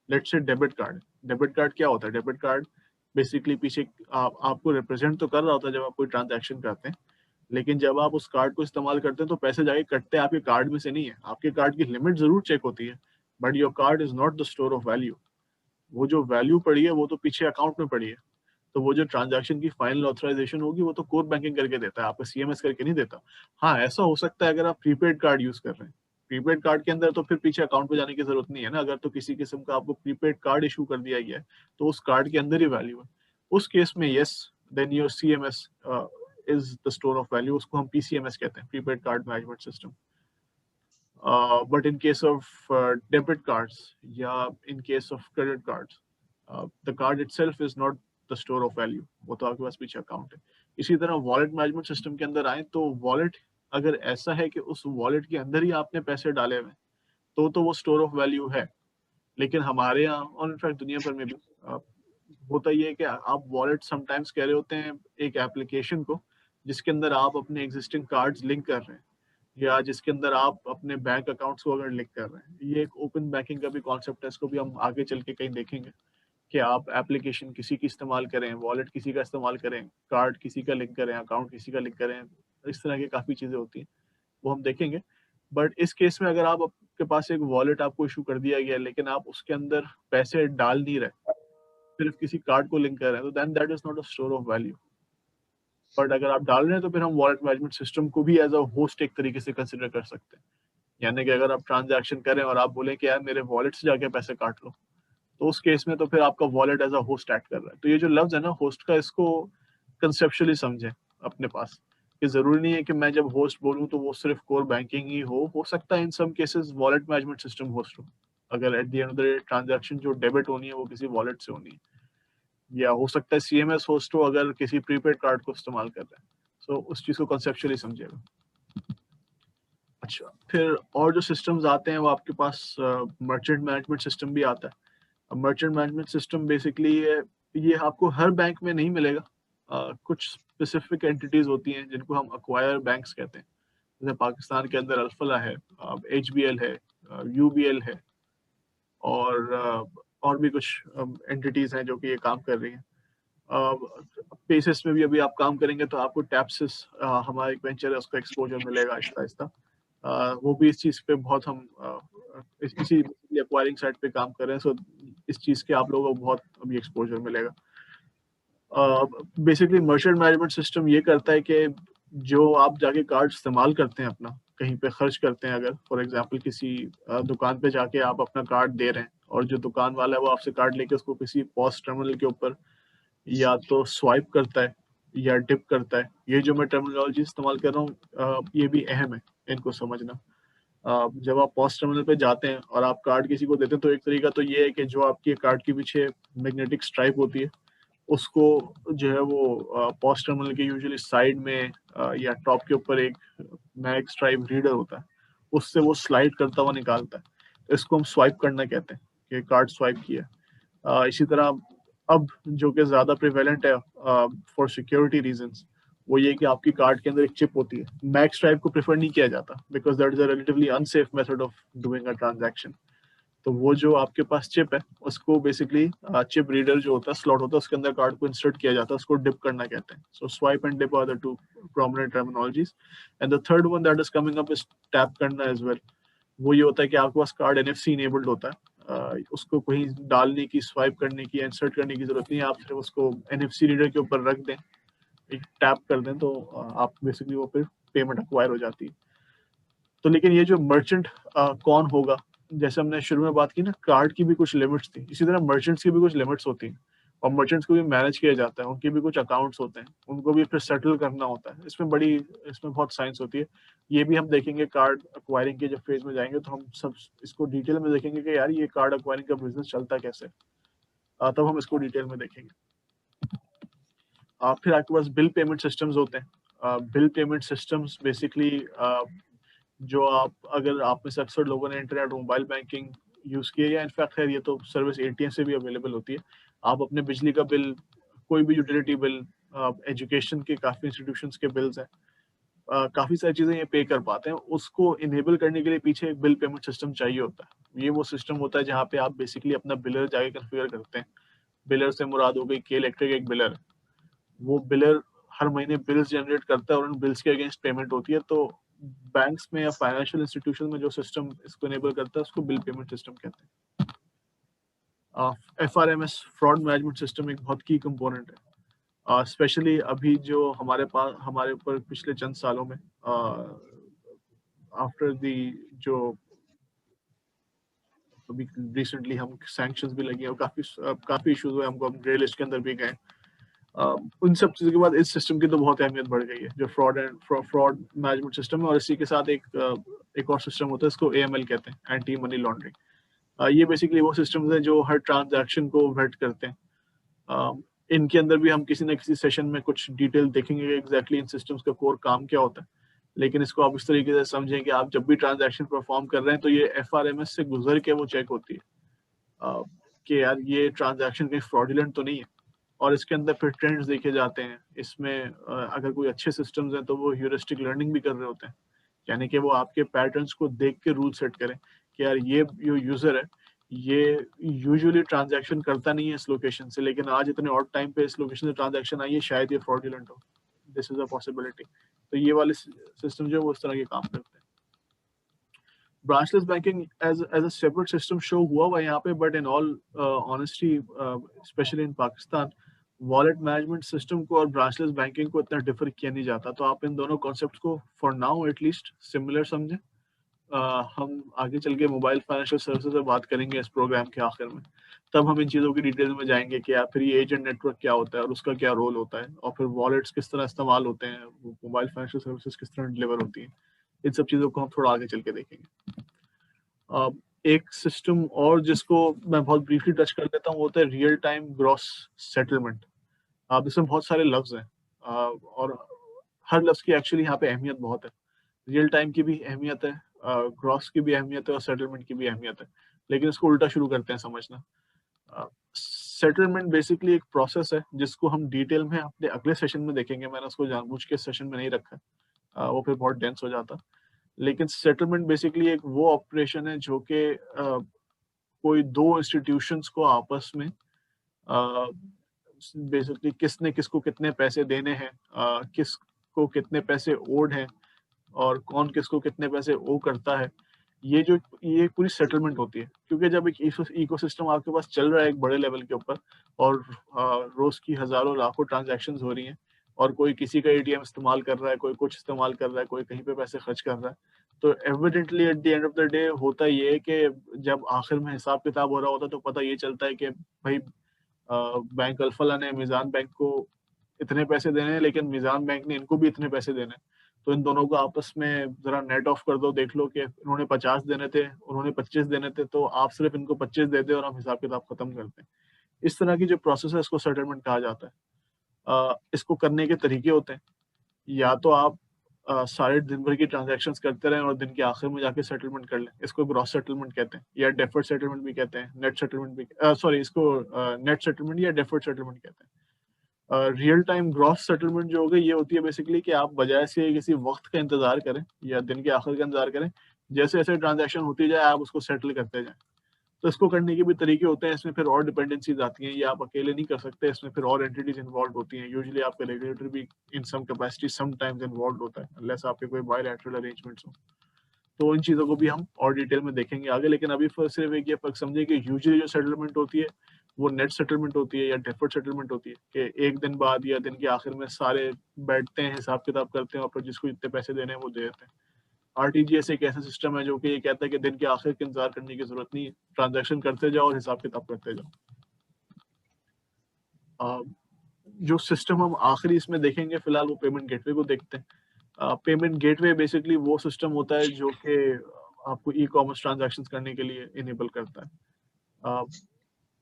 लेट्स से डेबिट कार्ड है। डेबिट कार्ड क्या होता है? डेबिट कार्ड बेसिकली पीछे आपको रिप्रेजेंट तो कर रहा होता है जब आप कोई ट्रांजैक्शन करते हैं, लेकिन जब आप उस कार्ड को इस्तेमाल करते हैं तो पैसे जाके कटते आपके कार्ड में से नहीं है। आपके कार्ड की लिमिट जरूर चेक होती है, but your card is not the store of value. वो जो वैल्यू पड़ी है वो तो पीछे अकाउंट में पड़ी है। तो वो जो ट्रांजैक्शन की फाइनल ऑथराइजेशन होगी वो तो कोर बैंकिंग करके देता है, आपका सीएमएस करके नहीं देता। हाँ, ऐसा हो सकता है अगर आप प्रीपेड कार्ड यूज कर रहे हैं। प्रीपेड कार्ड के अंदर तो फिर पीछे अकाउंट पे जाने की जरूरत नहीं है ना। अगर तो किसी किस्म का आपको प्रीपेड कार्ड इशू कर दिया गया है तो उस कार्ड के अंदर ही वैल्यू है। उस केस में yes, then your CMS is the store of value. उसको हम पीसीएमएस कहते हैं, prepaid card management system. But in case of debit cards, yeah, in case of credit cards, the card itself is not the store of value. वो तो आपके पास पीछे अकाउंट है। इसी तरह वॉलेट मैनेजमेंट सिस्टम के अंदर आए तो वॉलेट अगर ऐसा है कि उस वॉलेट के अंदर ही आपने पैसे डाले हुए तो वो स्टोर ऑफ वैल्यू है। लेकिन हमारे यहाँ और इनफैक्ट दुनिया भर में भी होता ये है कि आप वॉलेट समटाइम्स कह रहे होते हैं एक एप्लीकेशन को जिसके अंदर आप अपने एग्जिस्टिंग कार्ड्स लिंक कर रहे हैं, या जिसके अंदर आप अपने बैंक अकाउंट्स को अगर लिंक कर रहे हैं। ये एक ओपन बैंकिंग का भी कॉन्सेप्ट है, इसको भी हम आगे चल के कहीं देखेंगे कि आप एप्लीकेशन किसी की इस्तेमाल करें, वॉलेट किसी का इस्तेमाल करें, कार्ड किसी का लिंक करें, अकाउंट किसी का लिंक करें। इस तरह की काफ़ी चीज़ें होती हैं, वो हम देखेंगे। बट इस केस में अगर आप आपके पास एक वॉलेट आपको इशू कर दिया गया है लेकिन आप उसके अंदर पैसे डाल नहीं रहे, सिर्फ किसी कार्ड को लिंक कर रहे हैं, तो then that is not a store of value. But अगर आप डाल रहे हैं तो फिर हम वॉलेट मैनेजमेंट सिस्टम को भी एज अ होस्ट एक तरीके से कंसिडर कर सकते हैं। यानी कि अगर आप ट्रांजैक्शन करें और आप बोलें कि यार मेरे वॉलेट से जाके पैसे काट लो, तो उस केस में तो फिर आपका wallet as a host act कर रहा है। तो ये जो लफ्ज है ना होस्ट का, इसको कंसेप्चुअली समझें अपने पास, कि जरूरी नहीं है कि मैं जब होस्ट बोलूं तो वो सिर्फ कोर बैंकिंग ही हो सकता है in some cases wallet management system host हो। अगर at the end of the day transaction जो डेबिट होनी है वो किसी वॉलेट से होनी है, या हो सकता है सीएमएस होस्ट हो अगर किसी प्रीपेड कार्ड को इस्तेमाल कर रहे हैं। सो उस चीज को कंसेप्चुअली समझिएगा। अच्छा, फिर और जो सिस्टम्स आते हैं वो आपके पास मर्चेंट मैनेजमेंट सिस्टम भी आता है। अब मर्चेंट मैनेजमेंट सिस्टम बेसिकली ये आपको हर बैंक में नहीं मिलेगा। कुछ स्पेसिफिक एंटिटीज होती हैं जिनको हम अक्वायर बैंक्स कहते हैं। जैसे पाकिस्तान के अंदर अल्फला है, एचबीएल है, यूबीएल है, और भी कुछ एंटिटीज हैं जो कि ये काम कर रही हैं। पेसिस में भी अभी आप काम करेंगे तो आपको टैप्सिस हमारा एक वेंचर है उसका एक्सपोजर मिलेगा आहिस्ता आहिस्ता। वो भी इस चीज़ पे बहुत हम इसी एक्वायरिंग साइड पे काम कर रहे हैं। सो इस चीज़ के आप लोगों को बहुत अभी एक्सपोजर मिलेगा। बेसिकली मर्चेंट मैनेजमेंट सिस्टम ये करता है कि जो आप जाके कार्ड इस्तेमाल करते हैं अपना कहीं पे खर्च करते हैं, अगर फॉर एग्जांपल किसी दुकान पे जाके आप अपना कार्ड दे रहे हैं और जो दुकान वाला है वो आपसे कार्ड लेके उसको किसी पॉस टर्मिनल के ऊपर या तो स्वाइप करता है या डिप करता है। ये जो मैं टर्मिनोलॉजी इस्तेमाल कर रहा हूँ ये भी अहम है इनको समझना। जब आप पॉस टर्मिनल पे जाते हैं और आप कार्ड किसी को देते हैं तो एक तरीका तो ये है कि जो आपकी कार्ड के पीछे मैग्नेटिक स्ट्राइप होती है उसको जो है वो पॉस टर्मिनल के यूजुअली साइड में या टॉप के ऊपर एक मैग स्ट्राइप रीडर होता है, उससे वो स्लाइड करता हुआ निकालता है। तो इसको हम स्वाइप करना कहते हैं कि कार्ड स्वाइप किया। इसी तरह अब जो कि ज्यादा प्रिवेलेंट है फॉर सिक्योरिटी रीजंस, वो ये कि आपकी कार्ड के अंदर एक चिप होती है। मैग स्ट्राइप को प्रेफर नहीं किया जाता because that is a relatively unsafe method of doing a transaction. तो वो जो आपके पास चिप है उसको बेसिकली चिप रीडर जो होता है, स्लॉट होता है, उसके अंदर कार्ड को इंसर्ट किया जाता है, उसको डिप करना कहते हैं। So swipe and dip are the two prominent terminologies. And the third one that is coming up is tap करना एज वेल। वो ये होता है कि आपके पास कार्ड एनएफसी इनेबल्ड होता है। उसको कहीं डालने की, स्वाइप करने की, इंसर्ट करने की जरूरत नहीं है। आप सिर्फ उसको एनएफसी रीडर के ऊपर रख दें, एक टैप कर दें तो आप बेसिकली वो फिर पेमेंट अक्वायर हो जाती है। तो लेकिन ये जो मर्चेंट कौन होगा, जैसे हमने शुरू में बात की ना, कार्ड की भी कुछ लिमिट्स थी, इसी तरह मर्चेंट्स की भी कुछ लिमिट्स होती हैं और मर्चेंट्स को भी मैनेज किया जाता है। उनके भी कुछ अकाउंट्स होते हैं, उनको भी फिर सेटल करना होता है। इसमें बहुत साइंस होती है। ये भी हम देखेंगे कार्ड अक्वायरिंग के जब फेज में जाएंगे तो हम सब इसको डिटेल में देखेंगे कि यार ये कार्ड अक्वायरिंग का बिजनेस चलता कैसे, तब हम इसको डिटेल में देखेंगे। फिर आपके पास बिल पेमेंट सिस्टम्स होते हैं। बिल पेमेंट सिस्टम्स बेसिकली जो आप, अगर आप में से अक्सर लोगों ने इंटरनेट मोबाइल बैंकिंग यूज किया, या इनफैक्ट खैर ये तो सर्विस एटीएम से भी अवेलेबल होती है। आप अपने बिजली का बिल, कोई भी यूटिलिटी बिल, एजुकेशन के काफी इंस्टीट्यूशंस के बिल्स हैं, काफी सारी चीजें ये पे कर पाते हैं, उसको इनेबल करने के लिए पीछे एक बिल पेमेंट सिस्टम चाहिए होता है। ये वो सिस्टम होता है जहाँ पे आप बेसिकली अपना बिलर जाके कन्फिगर करते हैं। बिलर से मुराद हो गई के इलेक्ट्रिक एक बिलर, वो बिलर हर महीने बिल्स जनरेट करता है और उन बिल्स के अगेंस्ट पेमेंट होती है। तो बैंक्स में या फाइनेंशियल इंस्टीट्यूशन में जो सिस्टम इसको इनेबल करता है उसको बिल पेमेंट सिस्टम कहते हैं। FRMS फ्रॉड मैनेजमेंट सिस्टम एक बहुत की कंपोनेंट है, स्पेशली अभी जो हमारे ऊपर पिछले चंद सालों में आफ्टर दी जो अभी रिसेंटली हम सैंक्शंस भी लगी और काफी इश्यूज हुए, हमको हम ग्रे लिस्ट के अंदर भी गए। उन सब चीजों के बाद इस सिस्टम की तो बहुत अहमियत बढ़ गई है जो फ्रॉड मैनेजमेंट सिस्टम है। और इसी के साथ एक और सिस्टम होता है, इसको AML कहते हैं, एंटी मनी लॉन्ड्रिंग। ये बेसिकली वो सिस्टम है जो हर ट्रांजैक्शन को वेट करते हैं। इनके अंदर भी हम किसी न किसी सेशन में कुछ डिटेल देखेंगे एग्जैक्टली इन सिस्टम्स का कोर काम क्या होता है। लेकिन इसको आप इस तरीके से समझें कि आप जब भी ट्रांजैक्शन परफॉर्म कर रहे हैं तो ये FRMS से गुजर के वो चेक होती है कि यार ये ट्रांजैक्शन कहीं फ्रॉडुलेंट तो नहीं है। और इसके अंदर फिर ट्रेंड्स देखे जाते हैं। इसमें अगर कोई अच्छे सिस्टम्स हैं तो वो ह्यूरिस्टिक लर्निंग भी कर रहे होते हैं, यानी कि वो आपके पैटर्न्स को देख के रूल सेट करें कि यार ये जो यूजर है ये यूजुअली ट्रांजैक्शन करता नहीं है इस लोकेशन से, लेकिन आज इतने ऑड टाइम पे इस लोकेशन से ट्रांजैक्शन आई है, शायद ये फ्रॉडुलेंट हो, दिस इज अ पॉसिबिलिटी। तो ये वाले सिस्टम जो है वो इस तरह के काम करते हैं। Branchless banking as a separate system show हुआ यहाँ पे, but in all honesty especially in Pakistan wallet management system को और ब्रांचलेस बैंकिंग को इतना डिफर किया नहीं जाता। तो आप इन दोनों कॉन्सेप्ट को फॉर नाउ एटलीस्ट सिमिलर समझें। हम आगे चल के मोबाइल फाइनेंशियल सर्विसेज पर बात करेंगे इस प्रोग्राम के आखिर में, तब हम इन चीज़ों की डिटेल में जाएंगे कि यार फिर ये एजेंट नेटवर्क क्या होता है और उसका क्या रोल होता है, और फिर वॉलेट्स किस तरह इस्तेमाल होते हैं, मोबाइल फाइनेंशियल सर्विसेज किस तरह डिलीवर होती हैं। इन सब चीज़ों को हम थोड़ा आगे चल के देखेंगे। एक सिस्टम और जिसको मैं बहुत ब्रीफली टच कर देता हूँ वो होता है रियल टाइम ग्रॉस सेटलमेंट। अब इसमें बहुत सारे लफ्ज हैं और हर लफ्ज की एक्चुअली यहाँ पे अहमियत बहुत है। रियल टाइम की भी अहमियत है, ग्रॉस की भी अहमियत है और सेटलमेंट की भी अहमियत है, लेकिन इसको उल्टा शुरू करते हैं समझना। सेटलमेंट बेसिकली एक प्रोसेस है जिसको हम डिटेल में अपने अगले सेशन में देखेंगे। मैंने उसको जानबूझ के सेशन में नहीं रखा, वो फिर बहुत डेंस हो जाता। लेकिन सेटलमेंट बेसिकली एक वो ऑपरेशन है जो कि कोई दो इंस्टीट्यूशंस को आपस में बेसिकली किसने किसको कितने पैसे देने हैं, किसको कितने पैसे ओड हैं और कौन किसको कितने पैसे ओ करता है, ये पूरी सेटलमेंट होती है। क्योंकि जब एक इकोसिस्टम आपके पास चल रहा है एक बड़े लेवल के ऊपर और रोज की हजारों लाखों ट्रांजैक्शंस हो रही हैं और कोई किसी का ATM इस्तेमाल कर रहा है, कोई कुछ इस्तेमाल कर रहा है, कोई कहीं पे पैसे खर्च कर रहा है, तो evidently eight the end of the day होता ये है कि जब आखिर में हिसाब किताब हो रहा होता है तो पता ये चलता है कि भाई बैंक अल्फला ने मीज़ान बैंक को इतने पैसे देने हैं, लेकिन मीज़ान बैंक ने इनको भी इतने पैसे देने हैं। तो इन दोनों को आपस में जरा नेट ऑफ कर दो, देख लो कि उन्होंने 50 देने थे, उन्होंने 25 देने थे, तो आप सिर्फ इनको 25 दे दे और हम हिसाब किताब खत्म करते हैं। इस तरह की जो प्रोसेस है इसको सेटलमेंट कहा जाता है। इसको करने के तरीके होते हैं, या तो आप सारे दिन भर की ट्रांजैक्शंस करते रहें और दिन के आखिर में जाके सेटलमेंट कर लें, इसको ग्रॉस सेटलमेंट कहते हैं, या डेफर्ड सेटलमेंट भी कहते हैं, नेट सेटलमेंट भी सॉरी इसको नेट सेटलमेंट या डेफर्ड सेटलमेंट कहते हैं। रियल टाइम ग्रॉस सेटलमेंट जो हो गई ये होती है बेसिकली कि आप बजाय से किसी वक्त का इंतजार करें या दिन के आखिर का इंतजार करें, जैसे जैसे ट्रांजैक्शन होती जाए आप उसको सेटल करते जाएं। तो इसको करने के भी तरीके होते हैं, इसमें फिर और डिपेंडेंसीज आती हैं, ये आप अकेले नहीं कर सकते, इसमें फिर और एंटिटीज इन्वॉल्व होती हैं। यूजुअली आपका रेगुलेटर भी इन सम कैपेसिटी समटाइम्स इन्वॉल्व होता है, अनलेस आपके कोई बायलैटरल अरेंजमेंट्स हो। तो इन चीज़ों को भी हम और डिटेल में देखेंगे आगे, लेकिन अभी सिर्फ एक ये फर्क समझिए कि यूजुअली जो सेटलमेंट होती है वो नेट सेटलमेंट होती है या डेफर्ड सेटलमेंट होती है, कि एक दिन बाद या दिन के आखिर में सारे बैठते हैं, हिसाब किताब करते हैं और फिर जिसको जितने पैसे देने हैं वो दे देते हैं। RTGS एक ऐसा सिस्टम है जो कि ये कहता है कि दिन के आखिर का इंतजार करने की जरूरत नहीं है, ट्रांजैक्शन करते जाओ और हिसाब किताब करते जाओ। जो सिस्टम हम आखिरी इसमें देखेंगे फिलहाल वो पेमेंट गेटवे को देखते हैं। पेमेंट गेटवे बेसिकली वो सिस्टम होता है जो कि आपको ई-कॉमर्स ट्रांजैक्शंस करने के लिए इनेबल करता है। अ,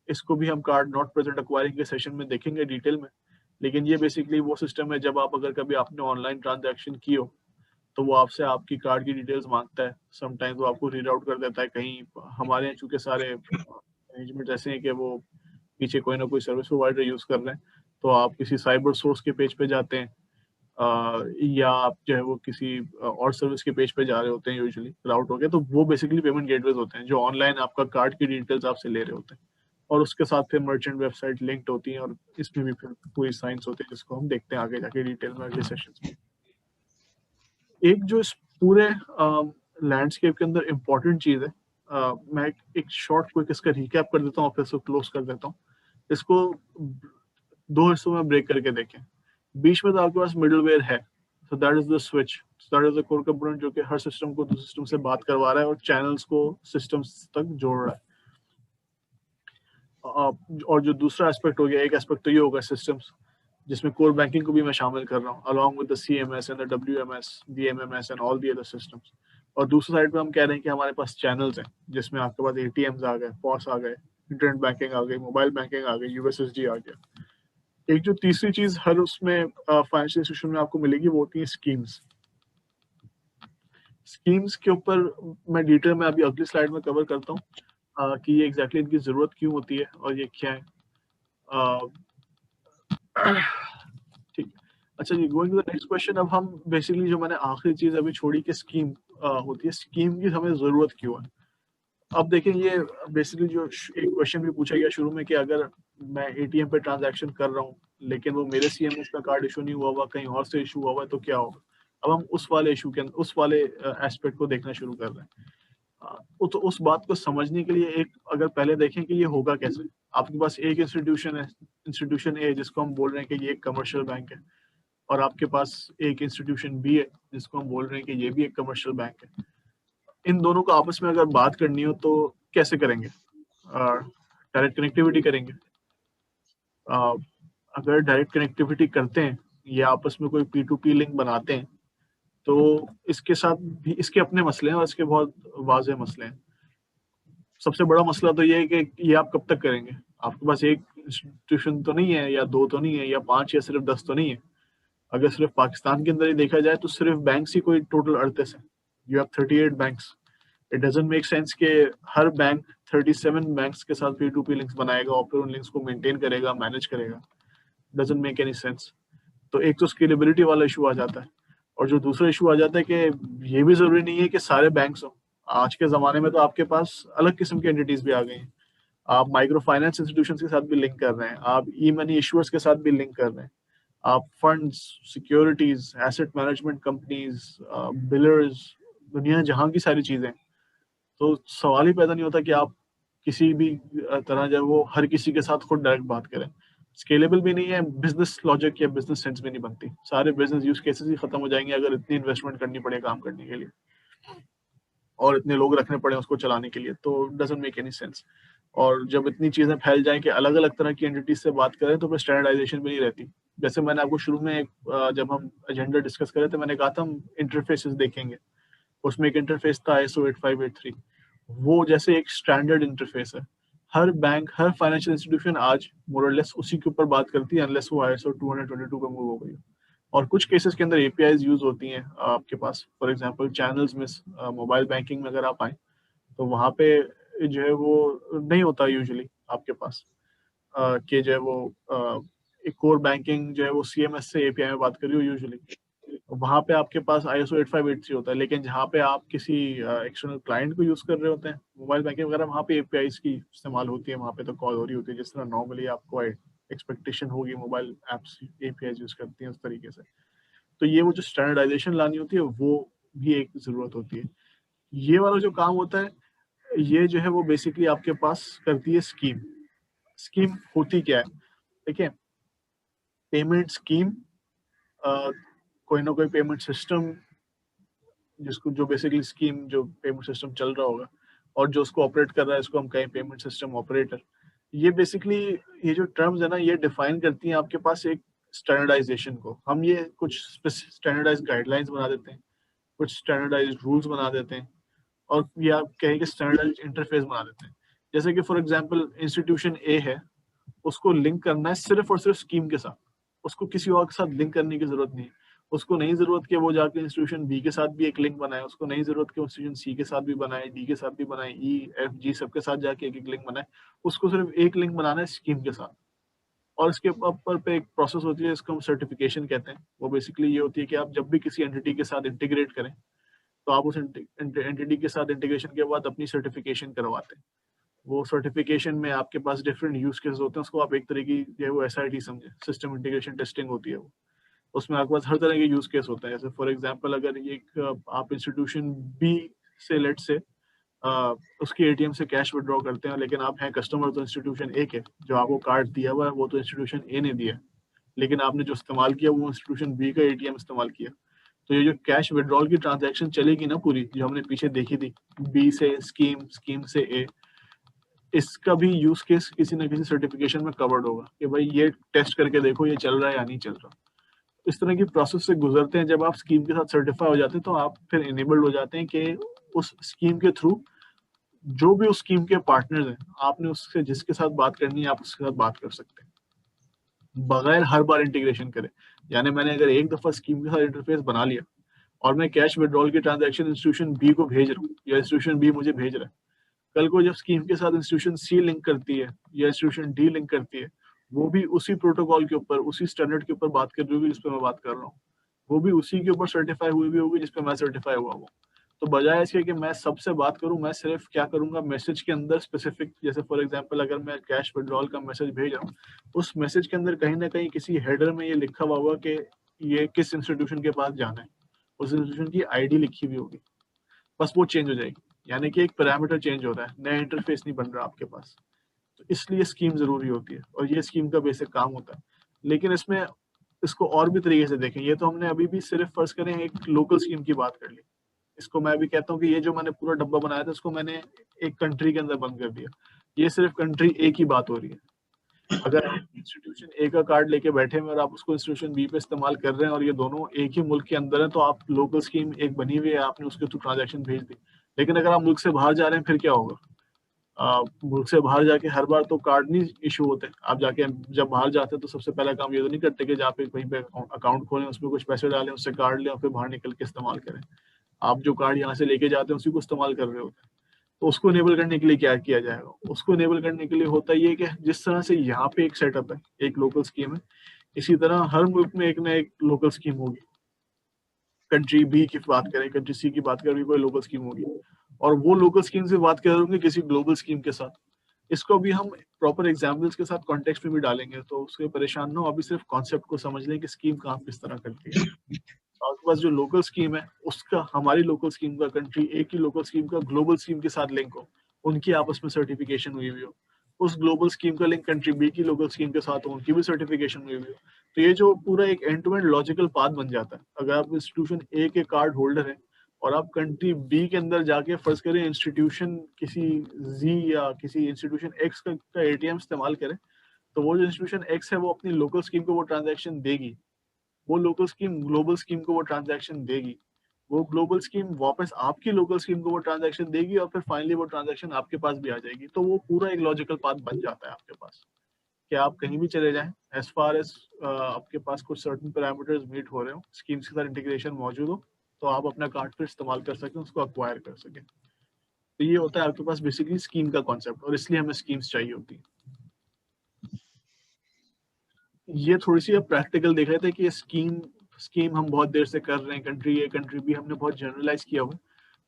इसको भी हम कार्ड नॉट प्रेजेंट एक्वायरिंग के सेशन में देखेंगे डिटेल में, लेकिन ये बेसिकली वो सिस्टम है जब आप अगर कभी आपने ऑनलाइन ट्रांजैक्शन की हो तो वो आपसे आपकी कार्ड की डिटेल्स मांगता है, समटाइम्स वो आपको रीड आउट कर देता है कहीं। हमारे यहाँ चूंकि सारे अरेंजमेंट ऐसे हैं कि वो पीछे कोई ना कोई सर्विस प्रोवाइडर यूज कर रहे हैं, तो आप किसी साइबर सोर्स के पेज पे जाते हैं, या आप जो है वो किसी और सर्विस के पेज पे जा रहे होते हैं यूजुअली राउट हो गया, तो वो बेसिकली पेमेंट गेटवेज होते हैं जो ऑनलाइन आपका कार्ड की डिटेल्स आपसे ले रहे होते हैं, और उसके साथ फिर मर्चेंट वेबसाइट लिंक्ड होती है, और इसमें भी फिर पूरी साइंस होती है जिसको हम देखते हैं आगे जाके डिटेल में अगले सेशंस में। एक जो इस पूरे लैंडस्केप के अंदर इम्पोर्टेंट चीज है, मैं एक शॉर्ट क्विक इसका रिकैप कर देता हूँ और फिर इसको क्लोज कर देता हूँ। इसको दो हिस्सों में ब्रेक करके देखें। बीच में तो आपके पास मिडलवेयर है, so that is the switch, that is the core component जो कि हर सिस्टम को दूसरे सिस्टम से बात करवा रहा है और चैनल्स को सिस्टम्स तक जोड़ रहा है। और जो दूसरा एस्पेक्ट हो गया, एक एस्पेक्ट तो ये होगा सिस्टम्स, जिसमें कोर बैंकिंग को भी मैं शामिल कर रहा हूँ along with the CMS and the WMS, the MMS and all the other systems। और दूसरी साइड पे हम कह रहे हैं कि हमारे पास चैनल्स हैं जिसमें आपके पास ATMs आ गए, POS आ गए, इंटरनेट बैंकिंग आ गई, मोबाइल बैंकिंग आ गई, USSD आ गया। एक जो तीसरी चीज हर उसमें फाइनेंशियल इंस्टीट्यूशन में आपको मिलेगी वो होती है स्कीम्स। स्कीम्स के ऊपर मैं डिटेल में अभी अगली स्लाइड में कवर करता हूँ कि ये एग्जैक्टली इनकी जरूरत क्यों होती है और ये क्या है। ठीक है, अच्छा जी, going to the next question. अब हम बेसिकली जो मैंने आखिरी चीज अभी छोड़ी कि स्कीम होती है, स्कीम की हमें जरूरत क्यों है। अब देखें, ये बेसिकली जो एक क्वेश्चन भी पूछा गया शुरू में कि अगर मैं एटीएम पे ट्रांजैक्शन कर रहा हूँ लेकिन वो मेरे सीएमएस का कार्ड इशू नहीं हुआ हुआ, कहीं और से इशू हुआ हुआ है, तो क्या होगा। अब हम उस वाले इशू के उस वाले एस्पेक्ट को देखना शुरू कर रहे हैं। तो उस बात को समझने के लिए एक अगर पहले देखें कि ये होगा कैसे। आपके पास एक इंस्टीट्यूशन है, इंस्टीट्यूशन ए, जिसको हम बोल रहे हैं कि ये एक कमर्शियल बैंक है, और आपके पास एक इंस्टीट्यूशन बी है जिसको हम बोल रहे हैं कि ये भी एक कमर्शियल बैंक है। इन दोनों को आपस में अगर बात करनी हो तो कैसे करेंगे। डायरेक्ट कनेक्टिविटी करेंगे। अगर डायरेक्ट कनेक्टिविटी करते हैं या आपस में कोई P2P लिंक बनाते हैं तो इसके साथ भी इसके अपने मसले हैं और इसके बहुत वाज़ेह मसले हैं। सबसे बड़ा मसला तो ये है कि ये आप कब तक करेंगे। आपके पास एक इंस्टीट्यूशन तो नहीं है, या दो तो नहीं है, या 5 या सिर्फ 10 तो नहीं है। अगर सिर्फ पाकिस्तान के अंदर ही देखा जाए तो सिर्फ बैंक्स ही कोई टोटल 38 है। You have 38 banks. It doesn't make sense कि हर बैंक 37 बैंक्स के साथ P2P लिंक्स बनाएगा और फिर उन लिंक्स को मेंटेन करेगा, मैनेज करेगा। Doesn't make any sense. तो एक तो स्केलेबिलिटी वाला इशू आ जाता है, और जो दूसरा इशू आ जाता है कि ये भी जरूरी नहीं है कि सारे बैंक्स हो। आज के जमाने में तो आपके पास अलग किस्म की एंटिटीज भी आ गई हैं। आप माइक्रो फाइनेंस इंस्टीट्यूशन के साथ भी लिंक कर रहे हैं, आप ई मनी इशुअर्स के साथ भी लिंक कर रहे हैं, आप funds, securities, asset management companies, billers, दुनिया जहां की सारी चीजें। तो सवाल ही पैदा नहीं होता कि आप किसी भी तरह जो है वो हर किसी के साथ खुद डायरेक्ट बात करें। स्केलेबल भी नहीं है, बिजनेस लॉजिक या बिजनेस सेंस भी नहीं बनती। सारे बिजनेस यूज केसेस ही खत्म हो जाएंगे अगर इतनी इन्वेस्टमेंट करनी पड़े काम करने के लिए और इतने लोग रखने पड़े उसको चलाने के लिए, तो डजंट मेक एनी सेंस। और जब इतनी चीजें फैल जाएं कि अलग अलग तरह की एंटिटीज से बात करें तो फिर स्टैंडर्डाइजेशन भी नहीं रहती। जैसे मैंने आपको शुरू में जब हम एजेंडा डिस्कस कर रहे थे मैंने कहा था हम इंटरफेसेस देखेंगे। उसमें एक इंटरफेस था ISO 8583। वो जैसे एक स्टैंडर्ड इंटरफेस है। हर बैंक, हर फाइनेंशियल इंस्टीट्यूशन आज मोर और लेस उसी के ऊपर बात करती है अनलेस वो ISO 222 पे मूव हो गई। और कुछ केसेस के अंदर APIs यूज होती हैं आपके पास। फॉर एग्जांपल चैनल्स में मोबाइल बैंकिंग में अगर आप आए तो वहाँ पे जो है वो नहीं होता यूजुअली आपके पास कि जो है वो एक कोर बैंकिंग जो है वो CMS से API में बात कर रही हो यूजुअली। वहाँ पे आपके पास ISO 8583 होता है, लेकिन जहाँ पे आप किसी एक्सटर्नल क्लाइंट को यूज कर रहे होते हैं मोबाइल बैंकिंग वगैरह, वहाँ पे APIs की इस्तेमाल होती है, वहाँ पे तो कॉल हो रही होती है जिस तरह नॉर्मली आपको एक्सपेक्टेशन होगी मोबाइल एप्स APIs यूज करती हैं उस तरीके से। तो ये वो जो स्टैंडर्डाइजेशन लानी होती है वो भी एक जरूरत होती है। ये वाला जो काम होता है ये जो है वो बेसिकली आपके पास करती है स्कीम। स्कीम होती क्या है, ठीक है। पेमेंट स्कीम, कोई ना कोई पेमेंट सिस्टम जिसको जो बेसिकली स्कीम जो पेमेंट सिस्टम चल रहा होगा और जो उसको ऑपरेट कर रहा है इसको हम कहें पेमेंट सिस्टम ऑपरेटर। ये बेसिकली ये जो टर्म्स है ना ये डिफाइन करती हैं आपके पास एक स्टैंडर्डाइजेशन को। हम ये कुछ स्टैंडर्डाइज गाइडलाइंस बना देते हैं, कुछ स्टैंडर्डाइज रूल्स बना देते हैं, और ये आप कहें कि स्टैंडर्डाइज इंटरफेस बना देते हैं। जैसे कि फॉर एग्जांपल इंस्टीट्यूशन ए है, उसको लिंक करना है सिर्फ और सिर्फ स्कीम के साथ। उसको किसी और के साथ लिंक करने की जरूरत नहीं है। उसको नहीं जरूरत कि वो जाके इंस्टीट्यूशन बी के साथ भी एक लिंक बनाए, उसको नहीं जरूरत कि इंस्टीट्यूशन सी के साथ भी बनाए, डी के साथ भी बनाए, ई एफ जी सबके साथ जाके एक एक लिंक बनाए। उसको सिर्फ एक लिंक बनाना है स्कीम के साथ, और इसके ऊपर पे एक प्रोसेस होती है, इसको हम सर्टिफिकेशन कहते हैं। वो बेसिकली ये होती है कि आप जब भी किसी एंटिटी के साथ इंटीग्रेट करें तो आप उस एंटिटी के साथ इंटीग्रेशन के बाद अपनी सर्टिफिकेशन करवाते हैं। वो सर्टिफिकेशन में आपके पास डिफरेंट यूज केसेस होते हैं, उसको आप एक तरह की जो है वो SIT समझे, सिस्टम इंटीग्रेशन टेस्टिंग होती है वो। उसमें आपके पास हर तरह के यूज केस होते हैं। जैसे फॉर एग्जांपल अगर ये एक आप इंस्टीट्यूशन बी से लेट से उसके ATM से कैश विड्रॉ करते हैं, लेकिन आप हैं कस्टमर तो इंस्टीट्यूशन ए के, जो आपको कार्ड दिया हुआ है वो तो इंस्टीट्यूशन ए ने दिया है, लेकिन आपने जो इस्तेमाल किया वो इंस्टीट्यूशन बी का ATM इस्तेमाल किया। तो ये जो कैश विड्रॉल की ट्रांजैक्शन चलेगी ना पूरी, जो हमने पीछे देखी थी, बी से स्कीम, स्कीम से ए, इसका भी यूज केस किसी ना किसी सर्टिफिकेशन में कवर्ड होगा कि भाई ये टेस्ट करके देखो ये चल रहा है या नहीं चल रहा। इस तरह की प्रोसेस से गुजरते हैं, जब आप स्कीम के साथ सर्टिफाई हो जाते हैं तो आप फिर इनेबल्ड हो जाते हैं कि उस स्कीम के थ्रू जो भी उस स्कीम के पार्टनर्स हैं, आपने उससे जिसके साथ बात करनी है आप उसके साथ बात कर सकते हैं बगैर हर बार इंटीग्रेशन करे। यानी मैंने अगर एक दफा स्कीम के साथ इंटरफेस बना लिया और मैं कैश विड्रॉल की ट्रांजैक्शन इंस्टीट्यूशन बी को भेज रहा हूँ या इंस्टीट्यूशन बी मुझे भेज रहा है, कल को जब स्कीम के साथ इंस्टीट्यूशन सी लिंक करती है या इंस्टीट्यूशन डी लिंक करती है, वो भी उसी प्रोटोकॉल के ऊपर, उसी स्टैंडर्ड के ऊपर बात कर रही होगी जिस पे मैं बात कर रहा हूँ, वो भी उसी के ऊपर सर्टिफाई हुई भी होगी जिस पे मैं सर्टिफाई हुआ हूँ। तो बजाय इसके कि मैं सबसे बात करूं, मैं सिर्फ क्या करूंगा, मैसेज के अंदर स्पेसिफिक, जैसे फॉर एग्जांपल अगर मैं कैश विड्रॉल का मैसेज भेज रहा हूँ, उस मैसेज के अंदर कहीं ना कहीं किसी हेडर में ये लिखा हुआ होगा कि ये किस इंस्टीट्यूशन के पास जाना है, उस इंस्टीट्यूशन की ID लिखी हुई होगी, बस वो चेंज हो जाएगी। यानी कि एक पैरामीटर चेंज हो रहा है, नया इंटरफेस नहीं बन रहा आपके पास। तो इसलिए स्कीम जरूरी होती है और ये स्कीम का बेसिक काम होता है। लेकिन इसमें इसको और भी तरीके से देखें, ये तो हमने अभी भी सिर्फ फर्ज करें एक लोकल स्कीम की बात कर ली, इसको मैं भी कहता हूँ कि ये जो मैंने पूरा डब्बा बनाया था इसको मैंने एक कंट्री के अंदर बंद कर दिया। ये सिर्फ कंट्री ए की बात हो रही है। अगर आप इंस्टीट्यूशन ए का कार्ड लेके बैठे हैं और आप उसको इंस्टीट्यूशन बी पे इस्तेमाल कर रहे हैं और ये दोनों एक ही मुल्क के अंदर है, तो आप लोकल स्कीम एक बनी हुई है, आपने उसके थ्रू ट्रांजैक्शन भेज दी। लेकिन अगर आप मुल्क से बाहर जा रहे हैं फिर क्या होगा? मुल्क से बाहर जाके हर बार तो कार्ड नहीं इशू होते। आप जाके जब बाहर जाते हैं तो सबसे पहला काम ये तो नहीं करते कि जहाँ पे कहीं पे अकाउंट खोलें, उसमें कुछ पैसे डालें, उससे कार्ड लें और फिर बाहर निकल के इस्तेमाल करें। आप जो कार्ड यहाँ से लेके जाते हैं उसी को इस्तेमाल कर रहे होते हैं। तो उसको इनेबल करने के लिए क्या किया जाएगा? उसको इनेबल करने के लिए होता ये कि जिस तरह से यहाँ पे एक सेटअप है, एक लोकल स्कीम है, इसी तरह हर मुल्क में एक ना एक लोकल स्कीम होगी। कंट्री बी की बात करें, कंट्री सी की बात करें, कोई लोकल स्कीम होगी और वो लोकल स्कीम से बात कर रहे होंगे किसी ग्लोबल स्कीम के साथ। इसको भी हम प्रॉपर एग्जाम्पल्स के साथ कॉन्टेक्स्ट में भी डालेंगे, तो उसके परेशान ना हो, अभी सिर्फ कॉन्सेप्ट को समझ लें कि स्कीम काम किस तरह करती है। आपके पास जो लोकल स्कीम है उसका, हमारी लोकल स्कीम का, कंट्री ए की लोकल स्कीम का ग्लोबल स्कीम के साथ लिंक हो, उनकी आपस में सर्टिफिकेशन हुई हुई हो, उस ग्लोबल स्कीम का लिंक कंट्री बी की लोकल स्कीम के साथ हो, उनकी भी सर्टिफिकेशन हुई हुई हो। तो ये जो पूरा एक end to end logical path बन जाता है। अगर आप इंस्टीट्यूशन ए के कार्ड होल्डर हैं और आप कंट्री बी के अंदर जाके फर्ज करें इंस्टीट्यूशन किसी जी या किसी इंस्टीट्यूशन एक्स का ATM इस्तेमाल करें, तो वो जो इंस्टीट्यूशन एक्स है वो अपनी लोकल स्कीम को वो ट्रांजैक्शन देगी, वो लोकल स्कीम ग्लोबल स्कीम को वो ट्रांजैक्शन देगी, वो ग्लोबल स्कीम वापस आपकी लोकल स्कीम को वो ट्रांजैक्शन देगी और फिर फाइनली वो ट्रांजैक्शन आपके पास भी आ जाएगी। तो वो पूरा एक लॉजिकल पाथ बन जाता है आपके पास कि आप कहीं भी चले जाएं, एज फार एज आपके पास कुछ सर्टेन पैरामीटर्स मीट हो रहे हो, स्कीम्स के साथ इंटीग्रेशन मौजूद हो, तो आप अपना कार्ड फिर इस्तेमाल कर सकें, उसको अक्वायर कर सकें। तो ये होता है आपके पास बेसिकली स्कीम का कॉन्सेप्ट, और इसलिए हमें स्कीम्स चाहिए होती है। ये थोड़ी सी अब प्रैक्टिकल देख रहे थे कि ये स्कीम हम बहुत देर से कर रहे हैं, कंट्री ए कंट्री बी हमने बहुत जनरलाइज किया हुआ है।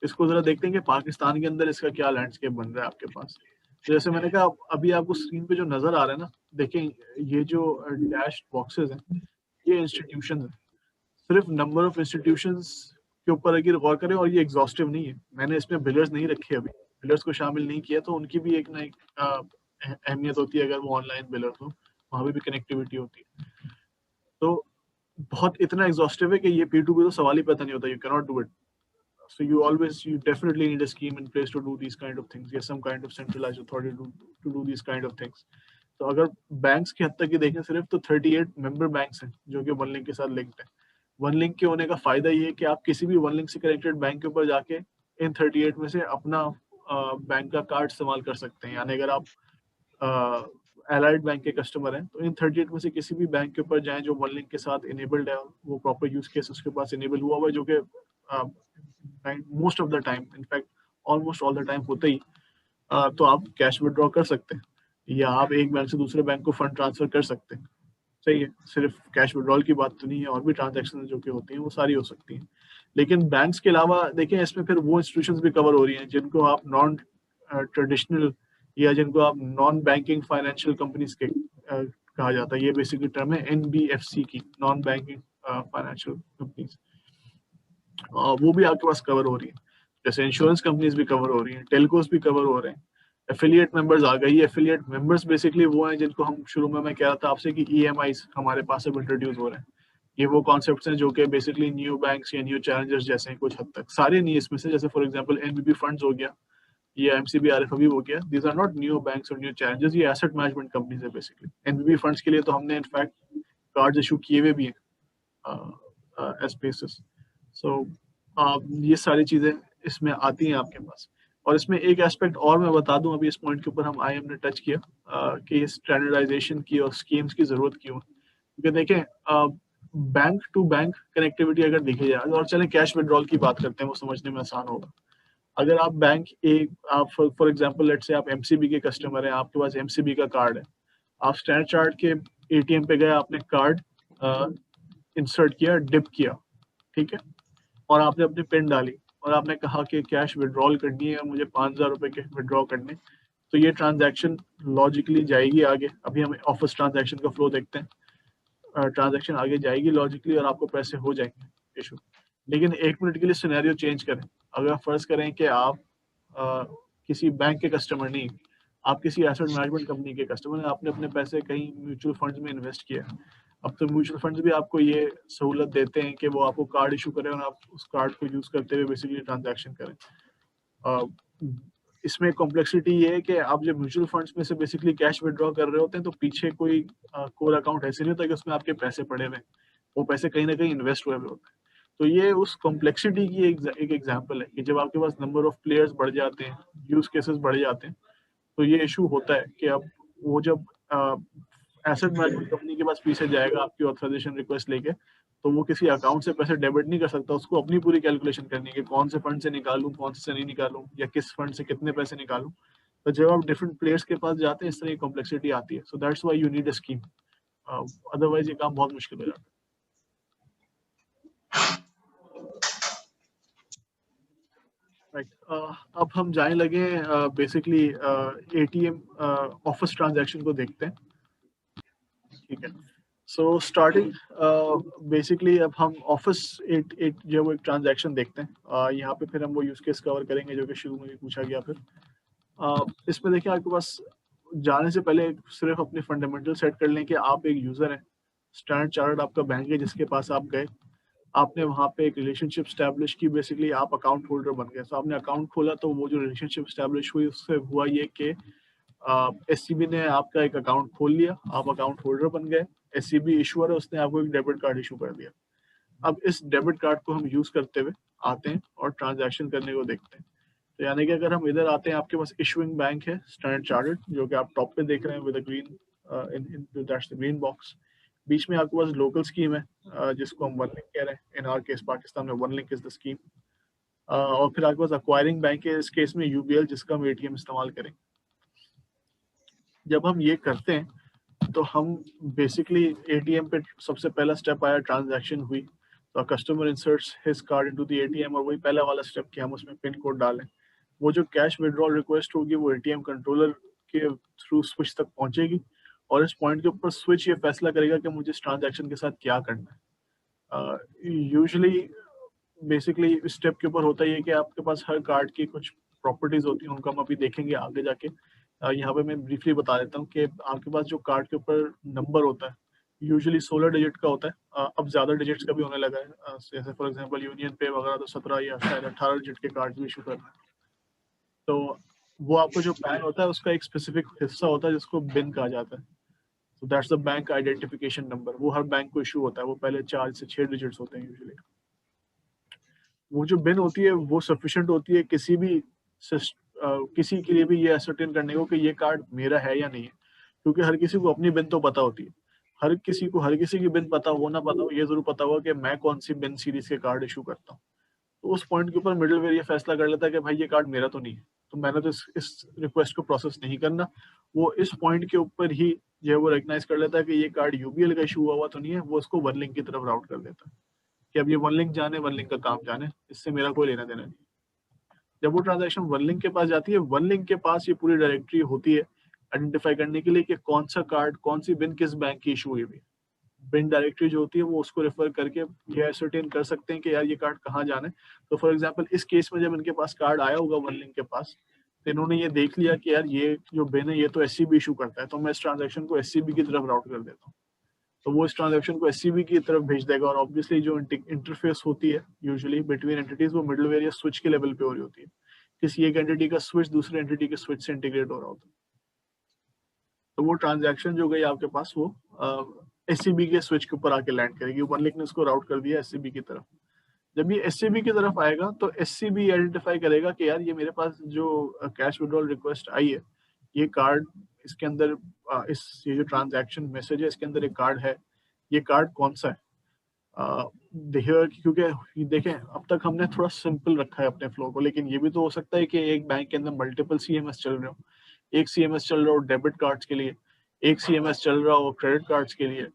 इसको जरा देखते हैं कि पाकिस्तान के अंदर इसका क्या लैंडस्केप बन रहा है आपके पास। तो जैसे मैंने कहा, अभी आपको स्क्रीन पे जो नजर आ रहा है ना, देखें ये जो डैश बॉक्सेस हैं ये इंस्टीट्यूशन है। सिर्फ नंबर ऑफ इंस्टीट्यूशंस के ऊपर अगर गौर करें, और ये एग्जॉस्टिव नहीं है, मैंने इसमें बिलर्स नहीं रखे, अभी बिलर्स को शामिल नहीं किया, तो उनकी भी एक ना एक अहमियत होती है। अगर वो ऑनलाइन बिलर हो वहाँ पे भी कनेक्टिविटी होती है। तो बहुत इतना एग्जॉस्टिव है कि ये P2P तो सवाल ही पैदा नहीं होता, you can not do it. So you definitely need a scheme in place to do these kind of things. Yes, some kind of centralized authority to do these kind of things. तो अगर बैंक्स की हद तक ही देखें सिर्फ, तो 38 मेंबर बैंक्स हैं जो कि वन लिंक के साथ लिंक्ड है। वन लिंक के होने का फायदा ये है कि आप किसी भी वन लिंक से कनेक्टेड बैंक के ऊपर जाके इन 38 में से अपना बैंक का कार्ड इस्तेमाल कर सकते हैं। यानी अगर आप एलाइड बैंक के कस्टमर हैं तो इन 38 में से किसी भी बैंक के ऊपर जाएं जो वन लिंक के साथ इनेबल्ड है, वो प्रॉपर यूज केस उसके पास इनेबल हुआ हुआ है, जो कि most of the time, in fact almost all the time होता ही, तो आप कैश विड्रॉ कर सकते हैं। या आप एक बैंक से दूसरे बैंक को फंड ट्रांसफर कर सकते हैं, सही है। सिर्फ कैश विड्रॉल की बात तो नहीं है, और भी ट्रांजैक्शन जो कि होती हैं वो सारी हो सकती हैं। लेकिन बैंक्स के अलावा देखें, इसमें फिर वो इंस्टीट्यूशंस भी कवर हो रही हैं जिनको आप नॉन ट्रेडिशनल या जिनको आप नॉन बैंकिंग फाइनेंशियल कंपनीज के कहा जाता है। ये बेसिकली टर्म है NBFC की, नॉन बैंकिंग फाइनेंशियल कंपनीज। वो भी आपके पास कवर हो रही है, जैसे इंश्योरेंस कंपनीज भी कवर हो रही हैं, टेलकोस भी कवर हो रहे हैं। एफिलिएट मेंबर्स आ गई। एफिलिएट मेंबर्स बेसिकली वो हैं जिनको हम शुरू में मैं कह रहा था आपसे कि EMIs हमारे पास अब इंट्रोड्यूस हो रहे हैं। ये वो कॉन्सेप्ट्स हैं जो कि बेसिकली न्यू बैंक्स या न्यू चैलेंजर्स जैसे हैं कुछ हद तक, सारे नहीं इसमें से। जैसे फॉर एग्जांपल NBB फंड्स हो गया या MCB RFB हो गया, these are not new banks और न्यू चैलेंजर्स, ये एसेट मैनेजमेंट कंपनीज है बेसिकली। NBB फंड्स के लिए तो हमने इनफैक्ट कार्ड इशू किए हुए भी हैं एज बेसिस। सो ये सारी चीजें इसमें आती हैं आपके पास। और इसमें एक एस्पेक्ट और मैं बता दूं, अभी इस पॉइंट के ऊपर हम IM ने टच किया कि स्टैंडर्डाइजेशन की और स्कीम्स की जरूरत क्यों है। क्योंकि देखें, बैंक टू बैंक कनेक्टिविटी अगर देखी जाए, और चलें कैश विड्रॉल की बात करते हैं, वो समझने में आसान होगा। अगर आप बैंक एक आप फॉर एग्जांपल लेट्स से आप MCB के कस्टमर हैं, आपके पास MCB का कार्ड है, आप स्टैंडर्ड चार्ट के ATM पे गए, आपने कार्ड इंसर्ट किया, डिप किया, ठीक है, और आपने अपनी पिन डाली और आपने कहा कि कैश विड्रॉल करनी है, मुझे 5,000 रुपए के विड्रॉ करने। तो ये ट्रांजैक्शन लॉजिकली जाएगी आगे। अभी हम ऑफिस ट्रांजैक्शन का फ्लो देखते हैं। ट्रांजैक्शन आगे जाएगी लॉजिकली और आपको पैसे हो जाएंगे इशू। लेकिन एक मिनट के लिए सिनेरियो चेंज करें। अगर फर्ज करें कि आप किसी बैंक के कस्टमर नहीं, आप किसी एसेट मैनेजमेंट कंपनी के कस्टमर हैं, आपने अपने पैसे कहीं म्यूचुअल फंड्स में इन्वेस्ट किया। अब तो म्यूचुअल फंड्स भी आपको ये सहूलत देते हैं कि वो आपको कार्ड इशू करें और आप उस कार्ड को यूज करते हुए बेसिकली ट्रांजैक्शन करें। इसमें कॉम्प्लेक्सिटी ये है कि आप जब म्यूचुअल फंड्स में से बेसिकली कैश विड्रॉ कर रहे होते हैं तो पीछे कोई कोर अकाउंट ऐसे नहीं होता कि उसमें आपके पैसे पड़े हुए, वो पैसे कहीं ना कहीं इन्वेस्ट हुए होते हैं। तो ये उस कॉम्प्लेक्सिटी की एक एग्जांपल है कि जब आपके पास नंबर ऑफ प्लेयर्स बढ़ जाते हैं, यूज केसेस बढ़ जाते हैं, तो ये इशू होता है कि अब वो जब एसेट मैनेजमेंट कंपनी के पास पीछे जाएगा आपकी ऑथराइजेशन रिक्वेस्ट लेके, तो वो किसी अकाउंट से पैसे डेबिट नहीं कर सकता। उसको अपनी पूरी कैलकुलेशन करनी है कि कौन से फंड से निकालूं, कौन से नहीं निकालूं, या किस फंड से कितने पैसे निकालूं। तो जब आप डिफरेंट प्लेयर्स के पास जाते हैं, इस तरह की कॉम्प्लेक्सिटी आती है। So that's why you need a scheme, otherwise ये काम बहुत मुश्किल हो जाता है। राइट, अब हम जाने लगे बेसिकली ATM ऑफिस ट्रांजैक्शन को देखते हैं, ठीक है। सो स्टार्टिंग बेसिकली अब हम ऑफिस एक जो एक ट्रांजैक्शन देखते हैं। यहाँ पे फिर हम वो यूज केस कवर करेंगे जो कि शुरू में भी पूछा गया। फिर इसमें देखिए, आपके पास जाने से पहले सिर्फ अपने फंडामेंटल सेट कर लें कि आप एक यूजर हैं, स्टैंडर्ड चार्टर्ड आपका बैंक है जिसके पास आप गए, आपने वहाँ पे एक रिलेशनशिप स्टैब्लिश की, बेसिकली आप अकाउंट होल्डर बन गए। तो आपने अकाउंट खोला, तो वो जो रिलेशनशिप स्टैब्लिश हुई उससे हुआ ये कि SCB ने आपका एक अकाउंट खोल लिया, आप अकाउंट होल्डर बन गए। SCB इशूअर है, उसने आपको एक डेबिट कार्ड इशू कर दिया। अब इस डेबिट कार्ड को हम यूज करते हुए आते हैं और ट्रांजैक्शन करने को देखते हैं। तो यानी कि अगर हम इधर आते हैं, आपके पास इशुइंग बैंक है स्टैंडर्ड चार्टर्ड, जो कि आप टॉप पे देख रहे हैं with the green that's the green box. बीच में आपके पास लोकल स्कीम है, जिसको हम वन लिंक कह रहे हैं। इन आवर केस पाकिस्तान में one link is the scheme. और फिर आपके पास एक्वायरिंग बैंक है, इस केस में UBL, जिसका हम ATM इस्तेमाल करें। जब हम ये करते हैं तो हम बेसिकली ATM पे सबसे पहला स्टेप आया, ट्रांजैक्शन हुई, तो customer inserts his card into the ATM, और वही पहला वाला स्टेप कि हम उसमें पिन कोड डालें। वो जो कैश विड्रॉल रिक्वेस्ट होगी वो ATM कंट्रोलर के थ्रू स्विच तक पहुंचेगी, और इस पॉइंट के ऊपर स्विच ये फैसला करेगा कि मुझे इस ट्रांजैक्शन के साथ क्या करना है। यूजुअली बेसिकली इस स्टेप के ऊपर होता ही है कि आपके पास हर कार्ड की कुछ प्रॉपर्टीज होती हैं, उनको हम अभी देखेंगे आगे जाके। यहाँ पे मैं ब्रीफली बता देता हूँ कि आपके पास जो कार्ड के ऊपर नंबर होता है, यूजुअली 16 डिजिट का होता है। अब ज्यादा डिजिट्स का भी होने लगा है, जैसे फॉर एग्जांपल यूनियन पे वगैरह तो 17 या शायद 18 डिजिट के कार्ड भी इशू कर रहे हैं। तो वो आपको जो पैन होता है उसका एक स्पेसिफिक हिस्सा होता है जिसको बिन कहा जाता है। तो that's the bank identification number. वो हर बैंक को इशू होता है, वो पहले 4 से 6 डिजिट्स होते हैं यूजुअली। वो जो बिन होती है वो सफिशिएंट होती है किसी के लिए भी ये असर्टेन करने को कि ये कार्ड मेरा है या नहीं है, क्योंकि हर किसी को अपनी बिन तो पता होती है। हर किसी की बिन पता हो ना पता हो, ये जरूर पता होगा कि मैं कौन सी बिन सीरीज के कार्ड इशू करता हूँ। तो उस पॉइंट के ऊपर मिडिलवेयर ये फैसला कर लेता है कि भाई ये कार्ड मेरा तो नहीं है, तो मैंने तो इस रिक्वेस्ट को प्रोसेस नहीं करना। वो इस पॉइंट के ऊपर ही जो है वो रिकग्नाइज कर लेता है कि ये कार्ड यूबीएल का इशू हुआ तो नहीं है, वो उसको वन लिंक की तरफ राउट कर देता है कि अब ये वन लिंक जाने, वन लिंक का काम जाने, इससे मेरा कोई लेना देना नहीं। जब वो ट्रांजैक्शन वन लिंक के पास जाती है, वन लिंक के पास ये पूरी डायरेक्टरी होती है आइडेंटिफाई करने के लिए कि कौन सा कार्ड, कौन सी बिन किस बैंक की इशू हुई। बिन डायरेक्टरी जो होती है वो उसको रेफर करके ये एसर्टेन कर सकते हैं कि यार ये कार्ड कहाँ जाना है। तो फॉर एग्जांपल इस केस में जब इनके पास कार्ड आया होगा वन लिंक के पास, तो इन्होंने ये देख लिया कि यार ये जो बिन है ये तो एससीबी इशू करता है, तो मैं इस ट्रांजैक्शन को एससीबी की तरफ राउट कर देता हूँ। तो वो इस ट्रांजैक्शन को एससीबी की तरफ भेज देगा। और ऑब्वियसली जो इंटरफेस होती है यूजुअली बिटवीन एंटिटीज, वो मिडलवेयर या स्विच के लेवल पे हो रही होती है। किसी एक एंटिटी का स्विच दूसरे एंटिटी के स्विच से इंटीग्रेट हो रहा होता है। तो वो ट्रांजैक्शन जो गई आपके पास, वो एससीबी के स्विच के ऊपर आके लैंड करेगी। वन लिंक ने उसको राउट कर दिया एससीबी की तरफ। जब ये एससीबी की तरफ आएगा तो एससीबी आइडेंटिफाई करेगा कि यार ये मेरे पास जो कैश विड्रॉल रिक्वेस्ट आई है, ये कार्ड इसके अंदर ये जो ट्रांजैक्शन मैसेज है इसके अंदर एक कार्ड है, ये कार्ड कौन सा है। देखिए, क्योंकि देखें अब तक हमने थोड़ा सिंपल रखा है अपने फ्लो को, लेकिन ये भी तो हो सकता है कि एक बैंक के अंदर मल्टीपल सीएमएस चल रहे हो। एक सीएमएस चल रहा हो डेबिट कार्ड्स के लिए, एक सीएमएस चल रहा हो क्रेडिट कार्ड्स के लिए,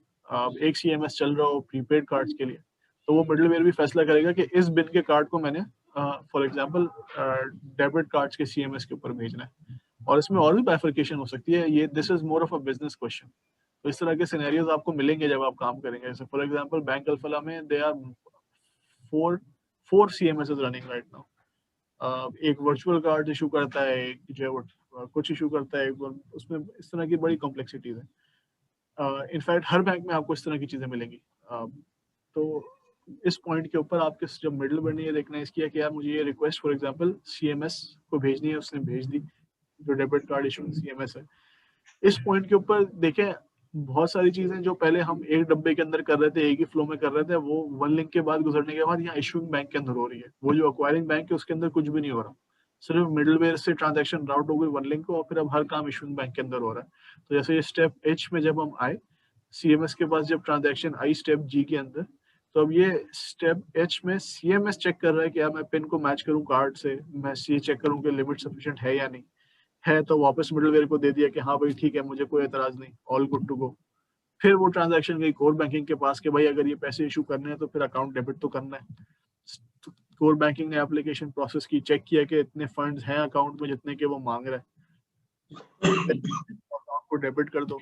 एक सीएमएस चल रहा हो प्रीपेड कार्ड्स के लिए। तो वो मिडलवेयर भी फैसला करेगा कि इस बिन के कार्ड को मैंने फॉर एग्जांपल डेबिट कार्ड्स के सीएमएस के ऊपर भेजना है। और इसमें और भी बाइफरकेशन हो सकती है। ये this is more of a business question. तो इस तरह के सिनेरियोज आपको मिलेंगे जब आप काम करेंगे। जैसे फॉर एग्जांपल बैंक अल्फला में they are four CMS running right now. एक वर्चुअल कार्ड इशू करता है, एक जो है वो कुछ इशू करता है, उसमें इस तरह की बड़ी कॉम्प्लेक्सिटीज है। इनफैक्ट हर बैंक में आपको इस तरह की चीजें मिलेंगी। तो इस पॉइंट के ऊपर आपके जब मिडलवेयर ने ये रिकग्नाइज किया कि यार मुझे ये रिक्वेस्ट फॉर एग्जांपल सीएमएस को भेजनी है, उसने भेज दी जो डेबिट कार्ड इशू सीएमएस है। इस पॉइंट के ऊपर देखें, बहुत सारी चीजें जो पहले हम एक डब्बे के अंदर कर रहे थे, एक ही फ्लो में कर रहे थे, वो वन लिंक के बाद गुजरने के बाद यहाँ इशूइंग बैंक के अंदर हो रही है। वो जो एक्वायरिंग बैंक है उसके अंदर कुछ भी नहीं हो रहा, सिर्फ मिडलवेयर से ट्रांजैक्शन राउट हो गई वन लिंक को, और फिर अब हर काम इशूइंग बैंक के अंदर हो रहा है। तो जैसे ये स्टेप एच में जब हम आए, सीएमएस के पास जब ट्रांजैक्शन आई स्टेप जी के अंदर, तो अब ये स्टेप एच में सीएमएस चेक कर रहा है कि यार मैं पिन को मैच करूं कार्ड से, मैं ये चेक करूं कि लिमिट सफिशिएंट है या नहीं है। तो वापस मिडलवेयर को दे दिया कि हाँ भाई ठीक है, मुझे कोई एतराज नहीं, ऑल गुड टू गो। फिर वो ट्रांजैक्शन गई कोर बैंकिंग के पास कि भाई अगर ये पैसे इशू करने हैं तो फिर अकाउंट डेबिट तो करना है। कोर बैंकिंग ने एप्लीकेशन प्रोसेस की, चेक किया कि इतने फंड्स हैं अकाउंट में जितने के वो मांग रहा है, अकाउंट को डेबिट कर दो।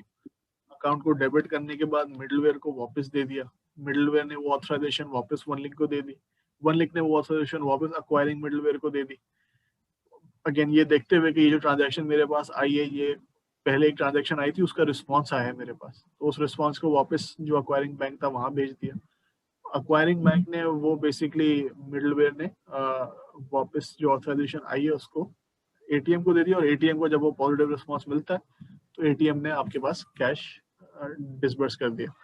अकाउंट को डेबिट करने के बाद मिडलवेयर को वापस दे दिया। मिडलवेयर ने वो ऑथराइजेशन वापस वन लिंक को दे दी। वन लिंक ने वो ऑथराइजेशन वापस एक्वायरिंग मिडलवेयर को दे दी। अगेन ये देखते हुए कि ये जो ट्रांजैक्शन मेरे पास आई है, ये पहले एक ट्रांजैक्शन आई थी, उसका रिस्पांस आया है मेरे पास, तो उस रिस्पांस को वापस जो एक्वायरिंग बैंक था वहां भेज दिया। एक्वायरिंग बैंक ने वो बेसिकली मिडलवेयर ने वापस जो ऑथराइजेशन आई है उसको एटीएम को दे दिया, और एटीएम को जब वो पॉजिटिव रिस्पांस मिलता है तो एटीएम ने आपके पास कैश डिसबर्स कर दिया।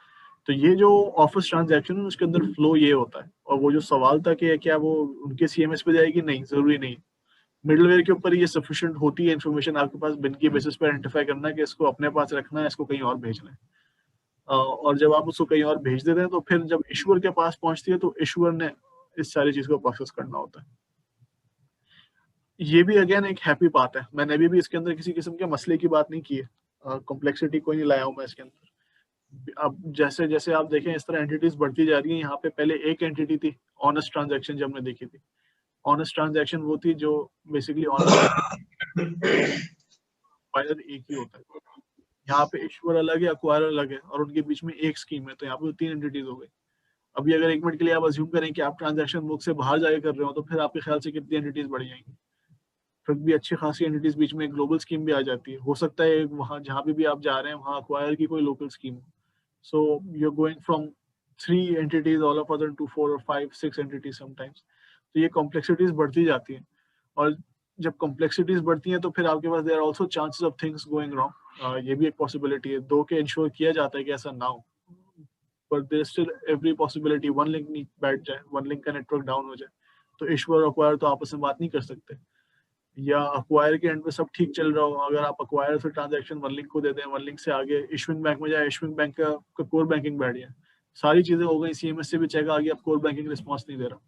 तो ये जो ऑफिस ट्रांजैक्शन है उसके अंदर फ्लो ये होता है। और वो जो सवाल था कि क्या वो उनके सीएमएस पे जाएगी, नहीं, जरूरी नहीं। मिडलवेयर के ऊपर ये सफिशिएंट होती है इन्फॉर्मेशन आपके पास बिन की बेसिस पर आइडेंटिफाई करना कि इसको अपने पास रखना है, इसको कहीं और भेजना है। और जब आप उसको कहीं और भेज देते हैं तो फिर जब इशूअर के पास पहुंचती है तो इशूअर ने इस सारी चीज को प्रोसेस करना होता है। ये भी अगेन एक हैप्पी बात है। मैंने अभी भी इसके अंदर किसी किस्म के मसले की बात नहीं की है, कॉम्प्लेक्सिटी कोई नहीं लाया हूं मैं इसके अंदर। अब जैसे जैसे आप देखें इस तरह एंटिटीज बढ़ती जा रही है। यहाँ पे पहले एक एंटिटी थी ऑनेस्ट ट्रांजैक्शन, जब हमने देखी थी ऑनेस्ट ट्रांजैक्शन, वो थी जो बेसिकली ऑनेस्ट फाइनल एक ही होता है। यहाँ पे इशूअर अलग है, एक्वायरर अलग है, और उनके बीच में एक स्कीम है। तो यहाँ पे 3 एंटिटीज हो गई। अभी अगर एक मिनट के लिए आप अज्यूम करें कि आप ट्रांजैक्शन बुक से बाहर जाके कर रहे हो, तो फिर आपके ख्याल से कितनी एंटिटीज बढ़ जाएंगी? फिर भी अच्छी खासी एंटिटीज बीच में एक ग्लोबल स्कीम भी आ जाती है। हो सकता है वहाँ जहाँ पे भी आप जा रहे हैं वहाँ एक्वायर की कोई लोकल स्कीम हो। So you are going from 3 entities all of other two 4 और 5 6 एंटिटीज समटाइम्स। तो ये कॉम्प्लेक्सिटीज बढ़ती जाती हैं। और जब कॉम्प्लेक्सिटीज बढ़ती हैं तो फिर आपके पास there are also chances of things going wrong. ये भी एक पॉसिबिलिटी है, दो के इंश्योर किया जाता है कि ऐसा ना हो, पर there still every possibility one link नहीं बैठ जाए, वन लिंक का नेटवर्क डाउन हो जाए, तो इशूअर और एक्वायर तो आपस में बात नहीं कर सकते। या एक्वायर के एंड पे सब ठीक चल रहा हो, अगर आप एक्वायर से ट्रांजैक्शन वन लिंक को दे दें, वन लिंक से आगे इशूइंग बैंक में जाए, इशूइंग बैंक का कोर बैंकिंग बैठ जाए, सारी चीजें हो गई, सीएमएस से भी चेक आ गया, अब कोर बैंकिंग रिस्पॉन्स नहीं दे रहा,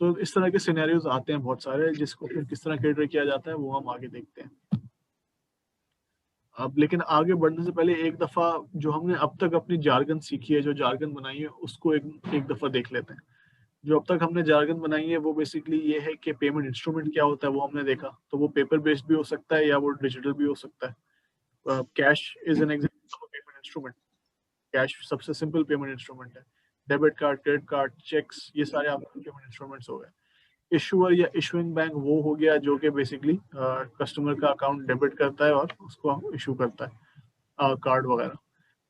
तो इस तरह के सिनेरियोज आते हैं बहुत सारे, जिसको फिर किस तरह कैटर किया जाता है वो हम आगे देखते हैं। अब लेकिन आगे बढ़ने से पहले एक दफा जो हमने अब तक अपनी जार्गन सीखी है, जो जार्गन बनाई है, उसको एक दफा देख लेते हैं। जो अब तक हमने जार्गन बनाई है वो बेसिकली ये है कि पेमेंट इंस्ट्रूमेंट क्या होता है वो हमने देखा। तो वो पेपर बेस्ड भी हो सकता है या वो डिजिटल भी हो सकता है। Cash is an example of payment instrument. Cash सबसे सिंपल पेमेंट इंस्ट्रूमेंट है। Debit card, credit card, cheques, ये सारे आपके पेमेंट इंस्ट्रूमेंट्स हो गए। इशुअर या इशुइंग बैंक वो हो गया जो कि बेसिकली कस्टमर का अकाउंट डेबिट करता है और उसको इशू करता है कार्ड वगैरह।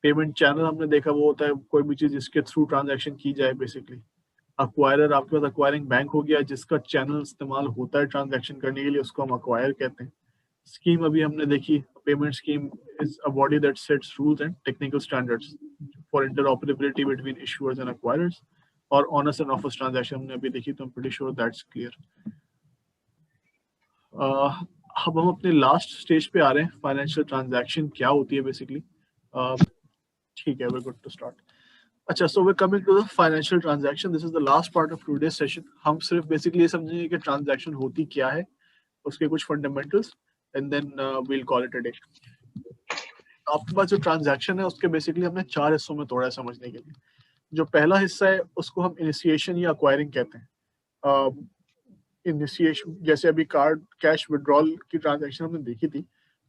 पेमेंट चैनल हमने देखा वो होता है कोई भी चीज जिसके थ्रू ट्रांजैक्शन की जाए बेसिकली। अक्वायरर आपके पास अक्वायरिंग बैंक हो गया जिसका चैनल इस्तेमाल होता है ट्रांजैक्शन करने के लिए, उसको हम अक्वायर कहते हैं। स्कीम अभी हमने देखी, payment scheme is a body that sets rules and technical standards for interoperability between issuers and acquirers. और ऑनर्स एंड ऑफर्स ट्रांजैक्शन हमने अभी देखी, तो I am pretty sure that's clear. अब हम अपने लास्ट स्टेज पे आ रहे हैं, फाइनेंशियल ट्रांजैक्शन क्या होती है बेसिकली। ठीक है, वी गुड टू स्टार्ट। अच्छा, so we coming to the financial transaction, this is the last part of today session. हम सिर्फ बेसिकली ये समझेंगे कि ट्रांजैक्शन होती क्या है, उसके कुछ fundamentals, and then we'll call it a day. आपके पास जो ट्रांजैक्शन है उसके बेसिकली हमने 4 हिस्सों में तोड़ा है समझने के लिए। जो पहला हिस्सा है उसको हम इनिशिएशन या अक्वायरिंग कहते हैं। इनिशिएशन जैसे अभी कार्ड कैश विड्रॉल की ट्रांजैक्शन हमने देखी थी,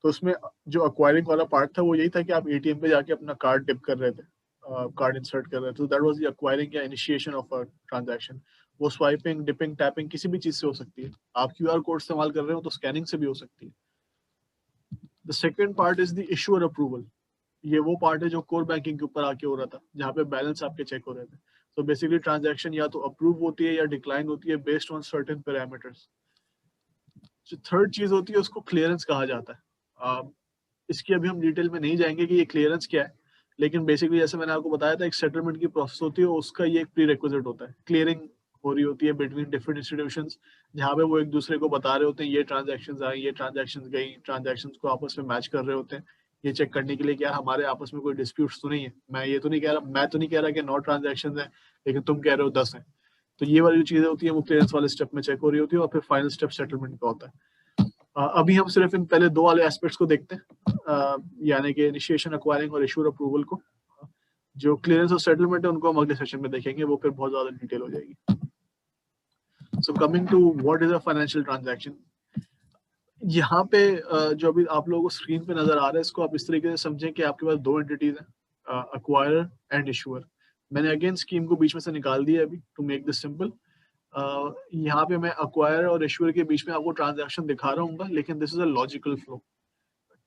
तो उसमें जो अक्वायरिंग वाला पार्ट था वो यही था कि आप एटीएम पे जाके अपना कार्ड डिप कर रहे थे, कार्ड इंसर्ट कर रहे थे। तो दैट वाज द अक्वायरिंग या इनिशिएशन ऑफ अ ट्रांजैक्शन। वो स्वाइपिंग, डिपिंग, टैपिंग किसी भी चीज से हो सकती है। आप क्यूआर कोड इस्तेमाल कर रहे हो तो स्कैनिंग से भी हो सकती है। The second part is the issuer approval. ये वो पार्ट है जो कोर बैंकिंग के ऊपर आके हो रहा था, जहाँ पे बैलेंस आपके चेक हो रहे थे। तो बेसिकली ट्रांजैक्शन या तो अप्रूव होती है या डिक्लाइन होती है बेस्ड ऑन सर्टेन पैरामीटर्स। जो थर्ड चीज होती है उसको क्लियरेंस कहा जाता है। इसकी अभी हम डिटेल में नहीं जाएंगे कि ये क्लियरेंस क्या है, लेकिन बेसिकली जैसे मैंने आपको बताया था एक सेटलमेंट की प्रोसेस होती है, उसका ये एक प्री रिक्विजिट होता है। क्लियरिंग हो रही होती है बिटवीन डिफरेंट इंस्टीट्यूशंस, जहाँ पे वो एक दूसरे को बता रहे होते हैं ये ट्रांजैक्शंस आई, ये ट्रांजैक्शंस गई, ट्रांजैक्शंस को आपस में मैच कर रहे होते हैं। ये चेक करने के लिए कि यार हमारे आपस में कोई डिस्प्यूट्स तो नहीं है। मैं तो नहीं कह रहा कि 9 ट्रांजैक्शंस हैं, लेकिन तुम कह रहे हो 10 हैं। तो ये वाली जो चीजें होती है वो क्लियरेंस वाले स्टेप में चेक हो रही होती है, और फिर फाइनल स्टेप सेटलमेंट का होता है। अभी हम सिर्फ इन पहले 2 वाले एस्पेक्ट्स को देखते हैं, यानी कि इनिशिएशन, एक्वायरिंग और इशूर अप्रूवल को। जो क्लियरेंस और सेटलमेंट है उनको हम अगले सेशन में देखेंगे, वो फिर बहुत ज्यादा डिटेल हो जाएगी। So coming to what is a financial transaction. यहाँ पे जो अभी आप लोगों को स्क्रीन पे नजर आ रहा है, इसको आप इस तरीके से समझें कि आपके पास 2 एंटिटीज हैं, अक्वायरर एंड इशूअर। मैंने अगेन स्कीम को बीच में से निकाल दिया अभी टू मेक दिस सिंपल। यहाँ पे मैं अक्वायर और इशूअर के बीच में आपको ट्रांजैक्शन दिखा रहा हूँ, लेकिन this is a logical flow.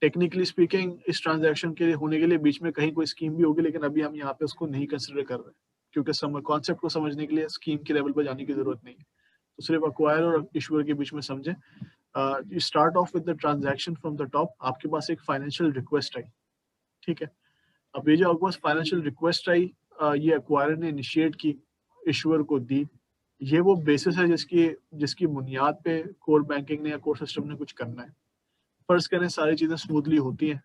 Technically speaking इस ट्रांजैक्शन के होने के लिए बीच में कहीं कोई स्कीम भी होगी, लेकिन अभी हम यहाँ पे उसको नहीं कंसिडर कर रहे, क्योंकि कॉन्सेप्ट को समझने के लिए स्कीम के लेवल पर जाने की जरूरत नहीं है। तो सिर्फ अक्वायर और इशूअर के बीच में समझे। You start of with the transaction from the top. आपके पास एक फाइनेंशियल रिक्वेस्ट आई, ठीक है। अब ये जो आपके पास फाइनेंशियल रिक्वेस्ट आई, ये अक्वायर ने इनिशिएट की, इशूअर को दी। ये वो बेसिस है जिसकी जिसकी बुनियाद पे कोर बैंकिंग ने या कोर सिस्टम ने कुछ करना है। फर्ज करें सारी चीजें स्मूथली होती हैं,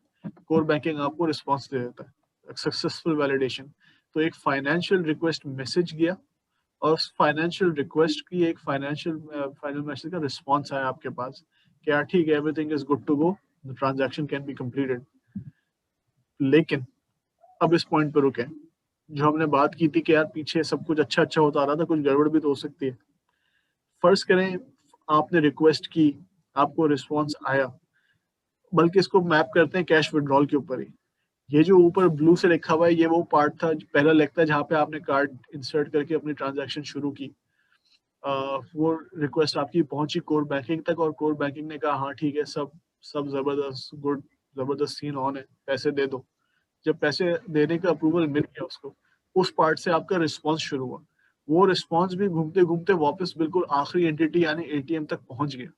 कोर बैंकिंग आपको रिस्पॉन्स दे देता है, सक्सेसफुल वैलिडेशन। तो एक फाइनेंशियल रिक्वेस्ट मैसेज गया, और उस फाइनेंशियल रिक्वेस्ट की एक फाइनल मैसेज का रिस्पॉन्स आया आपके पास कि यार ठीक है, everything is good to go, the transaction can be completed. लेकिन अब इस पॉइंट पर रुके। जो हमने बात की थी कि यार पीछे सब कुछ अच्छा अच्छा होता आ रहा था, कुछ गड़बड़ भी तो हो सकती है। फर्ज करें आपने रिक्वेस्ट की, आपको रिस्पॉन्स आया, बल्कि इसको मैप करते हैं कैश विड्रॉल के ऊपर ही। ये जो ऊपर ब्लू से लिखा हुआ है ये वो पार्ट था, पहला लेग था, जहाँ पे आपने कार्ड इंसर्ट करके अपनी ट्रांजैक्शन शुरू की। वो रिक्वेस्ट आपकी पहुंची कोर बैंकिंग तक, और कोर बैंकिंग ने कहा हाँ ठीक है, सब सब जबरदस्त, गुड, जबरदस्त सीन ऑन है, पैसे दे दो। जब पैसे देने का अप्रूवल मिल गया उसको, उस पार्ट से आपका रिस्पॉन्स शुरू हुआ। वो रिस्पॉन्स भी घूमते घूमते वापस बिल्कुल आखिरी एंटिटी यानी एटीएम तक पहुंच गया।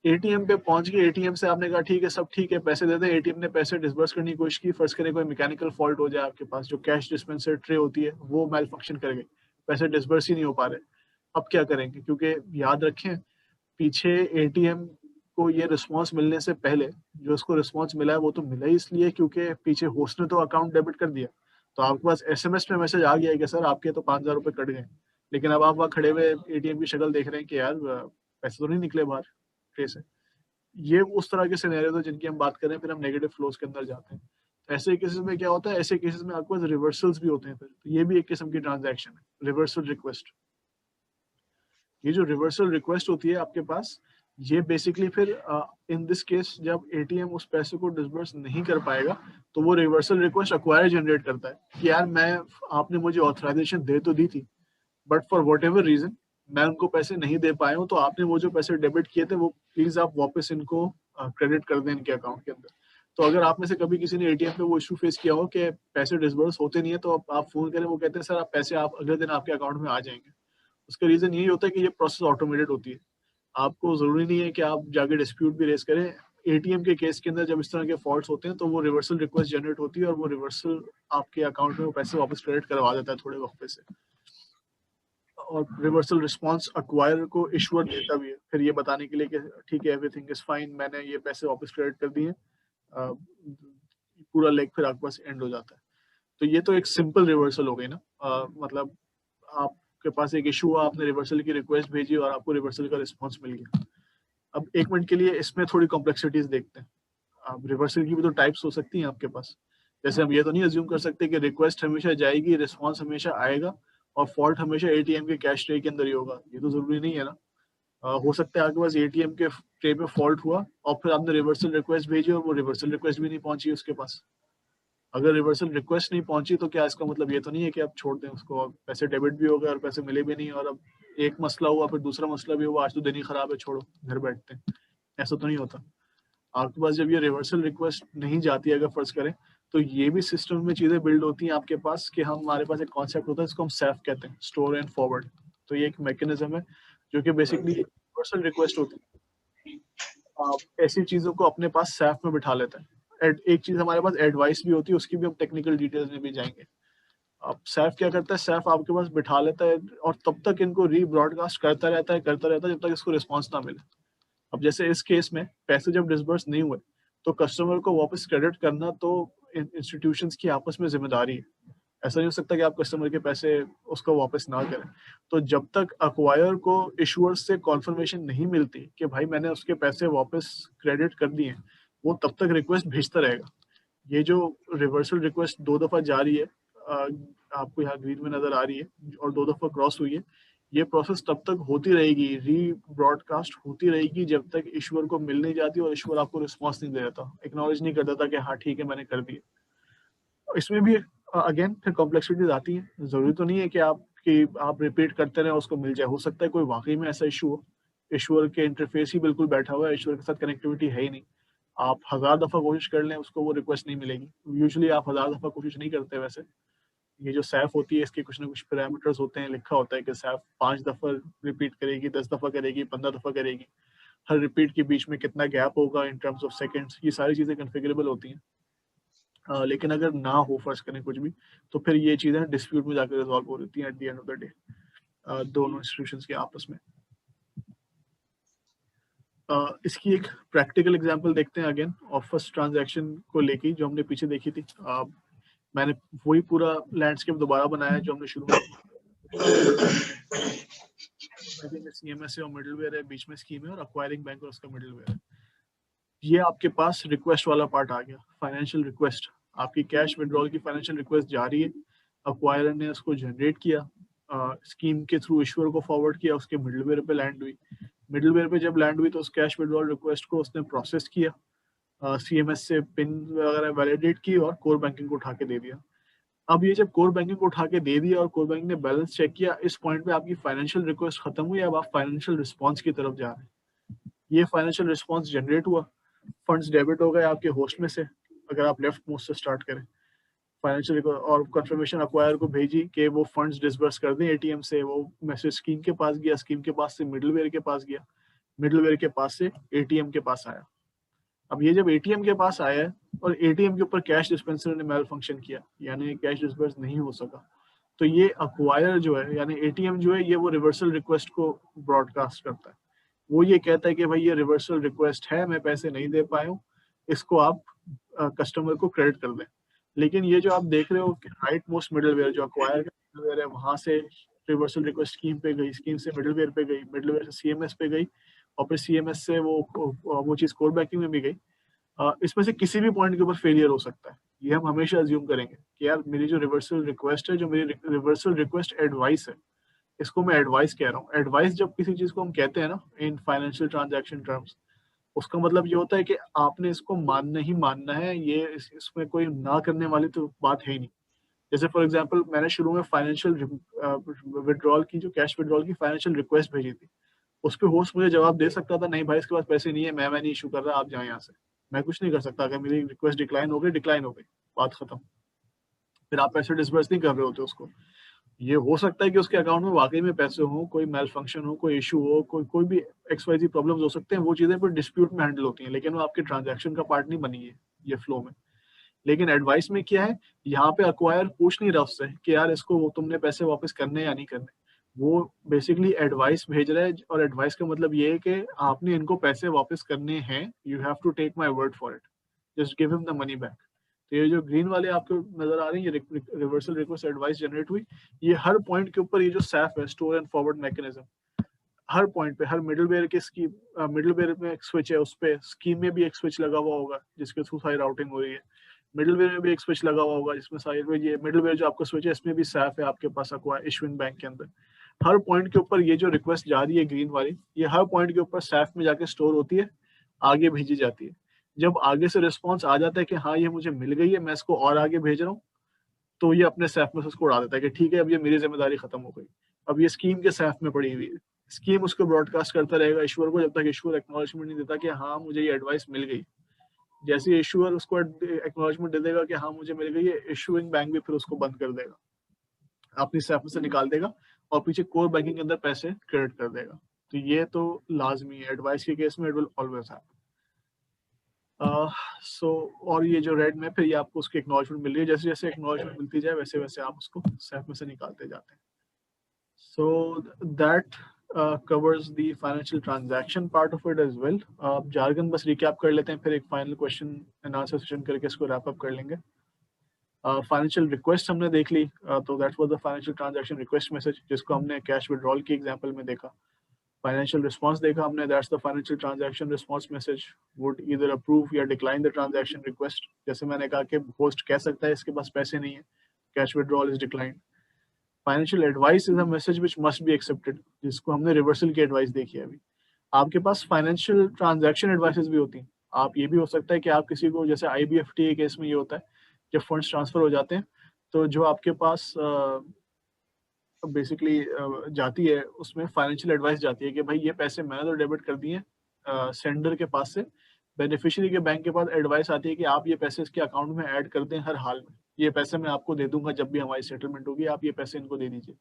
एटीएम पे पहुंच गए, एटीएम से आपने कहा ठीक है, सब ठीक है, पैसे दे दें। एटीएम ने पैसे डिसबर्स करने की कोशिश की। फर्स्ट करें कोई मैकेनिकल फॉल्ट हो जाए, आपके पास जो कैश डिस्पेंसर ट्रे होती है वो मेल फंक्शन कर गई, पैसे डिसबर्स ही नहीं हो पा रहे। अब क्या करेंगे, क्योंकि याद रखें पीछे एटीएम को ये रिस्पॉन्स मिलने से पहले जो उसको रिस्पॉन्स मिला है वो तो मिला ही इसलिए क्योंकि पीछे होस्ट ने तो अकाउंट डेबिट कर दिया। तो आपके पास एसएमएस में मैसेज आ गया है कि सर आपके तो 5,000 रुपए कट गए। लेकिन अब आप वहाँ खड़े हुए एटीएम की शक्ल देख रहे हैं कि यार पैसे तो नहीं निकले बाहर ट्रे से। ये उस तरह के सिनेरियो थे जिनकी हम बात करें, फिर हम नेगेटिव फ्लोज के अंदर जाते हैं। तो ऐसे केसेस में क्या होता है, ऐसे केसेस में आपके पास रिवर्सल्स भी होते हैं फिर, तो ये भी एक किस्म की ट्रांजैक्शन है, रिवर्सल रिक्वेस्ट। ये जो रिवर्सल रिक्वेस्ट होती है आपके पास, ये बेसिकली फिर इन दिस केस जब एटीएम उस पैसे को डिसबर्स नहीं कर पाएगा तो वो रिवर्सल रिक्वेस्ट एक्वायर जनरेट करता है कि यार मैं, आपने मुझे ऑथराइजेशन दे तो दी थी, but for whatever reason मैं उनको पैसे नहीं दे पाया हूँ, तो आपने वो जो पैसे डेबिट किए थे वो प्लीज आप वापस इनको क्रेडिट कर दें इनके अकाउंट के अंदर। तो अगर आप में से कभी किसी ने एटीएम पे वो इशू फेस किया हो कि पैसे डिसबर्स होते नहीं है, तो आप फोन करें, वो कहते हैं सर आप पैसे आप अगले दिन आपके अकाउंट में आ जाएंगे। उसका रीजन यही होता है कि ये प्रोसेस ऑटोमेटेड होती है। आपको जरूरी नहीं है कि आप जाके डिस्प्यूट भी रेज करें। एटीएम के केस के अंदर जब इस तरह के फॉल्ट्स होते हैं तो वो रिवर्सल रिक्वेस्ट जनरेट होती है और वो रिवर्सल आपके अकाउंट में वो पैसे वापस क्रेडिट करवा देता है थोड़े वक्त से। और रिवर्सल रिस्पांस एक्वायर को इशूअर देता भी है फिर ये बताने के लिए कि ठीक है एवरीथिंग इज फाइन, मैंने ये पैसे वापस क्रेडिट कर दिए। पूरा लेग फिर आपके पास एंड हो जाता है। तो ये तो एक सिंपल रिवर्सल हो गई ना, मतलब आपके पास एक इशू हुआ, आपने रिवर्सल की रिक्वेस्ट भेजी और आपको रिवर्सल का रिस्पांस मिल गया। अब एक मिनट के लिए इसमें थोड़ी कॉम्प्लेक्सिटीज देखते हैं। अब रिवर्सल की भी तो टाइप्स हो सकती हैं आपके पास। जैसे हम ये तो नहीं अज्यूम कर सकते कि रिक्वेस्ट हमेशा जाएगी, रिस्पांस हमेशा आएगा और फॉल्ट हमेशा एटीएम के कैश ट्रे के अंदर ही होगा, ये तो जरूरी नहीं है ना। हो सकता है आपके पास एटीएम के ट्रे में फॉल्ट हुआ और फिर आपने रिवर्सल रिक्वेस्ट भेजी और वो रिवर्सल रिक्वेस्ट भी नहीं पहुंची उसके पास। अगर रिवर्सल रिक्वेस्ट नहीं पहुंची तो क्या इसका मतलब ये तो नहीं है कि आप छोड़ दें उसको, और पैसे डेबिट भी हो गए और पैसे मिले भी नहीं, और अब एक मसला हुआ फिर दूसरा मसला भी हुआ, आज तो दिन ही खराब है छोड़ो घर बैठते हैं, ऐसा तो नहीं होता। आपके पास जब ये रिवर्सल रिक्वेस्ट नहीं जाती अगर फर्ज करें, तो ये भी सिस्टम में चीजें बिल्ड होती हैं आपके पास कि हमारे पास एक कॉन्सेप्ट होता है इसको हम सैफ कहते हैं, स्टोर एंड फॉरवर्ड। तो ये एक मैकेनिज्म है जो कि बेसिकली रिवर्सल रिक्वेस्ट होती है, आप ऐसी चीजों को अपने पास सैफ में बिठा लेते हैं। एक चीज हमारे पास एडवाइस भी होती है, उसकी भी हम टेक्निकल डिटेल्स में भी जाएंगे। अब सैफ क्या करता है, सैफ आपके पास बिठा लेता है और तब तक इनको रीब्रॉडकास्ट करता रहता है जब तक इसको रिस्पॉन्स ना मिले। अब जैसे इस केस में पैसे जब डिसबर्स नहीं हुए तो कस्टमर को वापस क्रेडिट करना तो इंस्टीट्यूशंस की आपस में जिम्मेदारी है। ऐसा नहीं हो सकता कि आप कस्टमर के पैसे उसको वापस ना करें। तो जब तक अक्वायर को इशूअर से कॉन्फर्मेशन नहीं मिलती कि भाई मैंने उसके पैसे वापस क्रेडिट कर दिए, वो तब तक रिक्वेस्ट भेजता रहेगा। ये जो रिवर्सल रिक्वेस्ट 2 दफा जारी है, आपको यहाँ ग्रीन में नजर आ रही है और 2 दफा क्रॉस हुई है, ये प्रोसेस तब तक होती रहेगी, री ब्रॉडकास्ट होती रहेगी जब तक ईश्वर को मिल नहीं जाती और ईश्वर आपको रिस्पॉन्स नहीं दे देता, एक्नॉलेज नहीं कर देता कि हाँ ठीक है मैंने कर दिया। इसमें भी अगेन फिर कॉम्प्लेक्सिटीज आती हैं। जरूरी तो नहीं है कि आप रिपीट करते रहे उसको मिल जाए, हो सकता है कोई वाकई में ऐसा इशू हो, ईश्वर के इंटरफेस ही बिल्कुल बैठा हुआ है, ईश्वर के साथ कनेक्टिविटी है ही नहीं, आप 1000 दफा कोशिश कर लें उसको वो रिक्वेस्ट नहीं मिलेगी। यूजुअली आप 1000 दफा कोशिश नहीं करते वैसे। ये जो सैफ होती है इसके कुछ ना कुछ पैरामीटर्स होते हैं, लिखा होता है कि सैफ 5 दफा रिपीट करेगी, 10 दफा करेगी, 15 दफा करेगी, हर रिपीट के बीच में कितना गैप होगा इन टर्म्स ऑफ सेकंड्स, ये सारी चीजें कॉन्फ़िगरेबल होती हैं। लेकिन अगर ना हो फर्ज करें कुछ भी, तो फिर ये चीजें डिस्प्यूट में जाकर रिजॉल्व हो रही हैं eight the end of the day दोनों इंस्टीट्यूशंस के आपस में। इसकी एक प्रैक्टिकल एग्जांपल देखते हैं अगेन ऑफर्स ट्रांजैक्शन को लेके जो हमने पीछे देखी थी। मैंने वही पूरा लैंडस्केप दोबारा बनाया है जो हमने शुरू में, सीएमएस है और मिडलवेयर है, बीच में स्कीम है और एक्वायरिंग बैंक और उसका मिडलवेयर है। ये आपके पास रिक्वेस्ट वाला पार्ट आ गया, फाइनेंशियल रिक्वेस्ट। आपकी कैश विड्रॉल की फाइनेंशियल रिक्वेस्ट जा रही है, एक्वायरर ने उसको जनरेट किया, स्कीम के थ्रू ईश्वर को फॉरवर्ड किया, उसके मिडलवेयर पे लैंड हुई। मिडलवेयर पे जब लैंड हुई तो उस कैश विड्रॉल रिक्वेस्ट को उसने प्रोसेस किया, सीएमएस से पिन वगैरह वैलिडेट की और कोर बैंकिंग को उठा के दे दिया। अब ये जब कोर बैंकिंग को उठा के दे दिया और कोर बैंकिंग ने बैलेंस चेक किया, इस पॉइंट पे आपकी फाइनेंशियल रिक्वेस्ट खत्म हुई, अब आप फाइनेंशियल रिस्पॉन्स की तरफ जा रहे हैं। ये फाइनेंशियल रिस्पॉन्स जनरेट हुआ, फंड्स डेबिट हो गए आपके होस्ट में से, अगर आप लेफ्ट मोस्ट से स्टार्ट करें, फाइनेंशियल और कंफर्मेशन अक्वायर को भेजी कि वो फंड्स डिसबर्स कर दें एटीएम से, वो मैसेज स्कीम के पास गया, स्कीम के पास से मिडलवेयर के पास गया, मिडलवेयर के पास से एटीएम के पास आया। अब ये जब एटीएम के पास आया है और एटीएम के ऊपर कैश डिस्पेंसर ने मेल फंक्शन किया, यानी कैश डिस्बर्स नहीं हो सका, तो ये अक्वायर जो है यानी एटीएम जो है ये वो रिवर्सल रिक्वेस्ट को ब्रॉडकास्ट करता है। वो ये कहता है कि भाई ये रिवर्सल रिक्वेस्ट है, मैं पैसे नहीं दे पाया हूँ, इसको आप कस्टमर को क्रेडिट कर दें। लेकिन ये जो आप देख रहे हो कि राइट मोस्ट मिडलवेयर जो अक्वायर का मिडलवेयर है, वहां से रिवर्सल रिक्वेस्ट स्कीम पे गई, स्कीम से मिडलवेयर पे गई, मिडलवेयर से सीएमएस पे गई, और फिर सीएमएस से वो चीज कोर बैंकिंग में भी गई। इसमें से किसी भी पॉइंट के ऊपर फेलियर हो सकता है। ये हम हमेशा अज्यूम करेंगे कि यार मेरी जो रिवर्सल रिक्वेस्ट है, जो मेरी रिवर्सल रिक्वेस्ट एडवाइस है, इसको मैं एडवाइस कह रहा हूँ। एडवाइस जब किसी चीज को हम कहते हैं ना इन फाइनेंशियल ट्रांजैक्शन टर्म्स, उसका मतलब ये होता है कि आपने इसको मानना ही मानना है, ये इसमें कोई ना करने वाली तो बात है ही नहीं। जैसे फॉर एग्जांपल मैंने शुरू में फाइनेंशियल विड्रॉल की, जो कैश विड्रॉल की फाइनेंशियल रिक्वेस्ट भेजी थी, उस पे होस्ट मुझे जवाब दे सकता था, नहीं भाई इसके पास पैसे नहीं है, मैं नहीं इशू कर रहा, आप जाएं यहाँ से। मैं कुछ नहीं कर सकता। अगर मेरी रिक्वेस्ट डिक्लाइन हो गई, डिक्लाइन हो गई, बात खत्म। फिर आप पैसे डिसबर्स नहीं कर रहे होते उसको। ये हो सकता है कि उसके अकाउंट में वाकई में पैसे हो, कोई मेल फंक्शन हो, कोई इशू हो, कोई भी XYZ प्रॉब्लम्स हो सकते हैं, वो चीजें फिर डिस्प्यूट में हैंडल होती हैं, लेकिन वो आपके ट्रांजैक्शन का पार्ट नहीं बनी है ये फ्लो में। लेकिन एडवाइस में क्या है, यहाँ पे अक्वायर पूछ नहीं रहा उससे कि यार इसको वो तुमने पैसे वापस करने या नहीं करने। वो बेसिकली एडवाइस भेज रहा है, और एडवाइस का मतलब ये है कि आपने इनको पैसे वापस करने हैं, you have to take my word for it, just give him the money back. तो ये जो ग्रीन वाले आपको नजर आ रही है, ये रिवर्सल रिक्वेस्ट एडवाइस जनरेट हुई, ये हर पॉइंट के ऊपर ये जो सैफ है, store and forward mechanism, her point पे, हर मिडलवेयर के स्कीम, मिडलवेयर में एक स्विच है, उस पे स्कीम में भी एक स्विच लगा हुआ होगा जिसके थ्रू सारी राउटिंग हो रही है। मिडलवेयर में भी एक स्विच लगा हुआ होगा जिसमें साइड में, ये मिडलवेयर जो आपका स्विच है, इसमें भी सैफ है आपके पास अक्वायर इशुइंग बैंक के अंदर। हर पॉइंट के ऊपर ये जो रिक्वेस्ट जा रही है ग्रीन वाली, ये हर पॉइंट के ऊपर सैफ में जाके स्टोर होती है, आगे भेजी जाती है। जब आगे से रिस्पॉन्स आ जाता है कि हाँ ये मुझे मिल गई है, मैं इसको और आगे भेज रहा हूँ, तो ये अपने सैफ में से उसको उड़ा देता है कि ठीक है अब ये मेरी जिम्मेदारी खत्म हो गई, अब ये स्कीम के सैफ में पड़ी हुई है। स्कीम उसको ब्रॉडकास्ट करता रहेगा इश्यूअर को, जब तक इश्यूअर एक्नॉलेजमेंट नहीं देता कि हाँ मुझे ये एडवाइस मिल गई। जैसे इश्यूअर उसको एक्नॉलेजमेंट दे देगा कि हाँ मुझे मिल गई है, इशूइंग बैंक भी फिर उसको बंद कर देगा, अपनी सैफ में से निकाल देगा, और पीछे कोर बैंकिंग के अंदर पैसे क्रेडिट कर देगा। तो ये तो लाजमी है एडवाइस के केस में, इट विल ऑलवेज हैपन। सो और ये जो रेड में फिर ये आपको उसकी एक्नॉलेजमेंट मिल रही है, जैसे जैसे एक्नॉलेजमेंट मिलती जाए वैसे वैसे आप उसको सैफ में से निकालते जाते हैं। So that covers the financial transaction part of it as well. jargon बस recap कर लेते हैं, फिर एक final question and answer session करके इसको wrap up कर लेंगे। फाइनेंशियल रिक्वेस्ट हमने देख ली, तो that was the financial transaction request message, जिसको हमने कैश विड्रॉल की एग्जांपल में देखा। फाइनेंशियल रिस्पांस देखा हमने, that's the financial transaction response message, would either approve या डिक्लाइन द ट्रांजैक्शन रिक्वेस्ट। जैसे मैंने कहा कि होस्ट कह सकता है इसके पास पैसे नहीं है, cash withdrawal is declined. Financial advice is a message which must be accepted, जिसको हमने रिवर्सल की एडवाइस देखी है अभी। आपके पास फाइनेंशियल ट्रांजैक्शन एडवाइसेस भी होती हैं। आप ये भी हो सकता है कि आप किसी को, जैसे IBFT के केस में ये होता है, जब फंड्स ट्रांसफर हो जाते हैं तो जो आपके पास बेसिकली जाती है, उसमें फाइनेंशियल एडवाइस जाती है कि भाई ये पैसे मैंने तो डेबिट कर दिए सेंडर के पास से, बेनिफिशियरी के बैंक के पास एडवाइस आती है कि आप ये पैसे इसके अकाउंट में ऐड कर दें हर हाल में, ये पैसे मैं आपको दे दूंगा जब भी हमारी सेटलमेंट होगी, आप ये पैसे इनको दे दीजिए।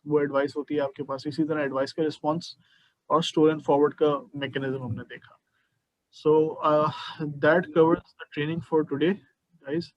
वो एडवाइस होती है आपके पास। इसी तरह एडवाइस का रिस्पॉन्स और स्टोर एंड फॉरवर्ड का मैकेनिज्म हमने देखा। So that covers the training for today guys.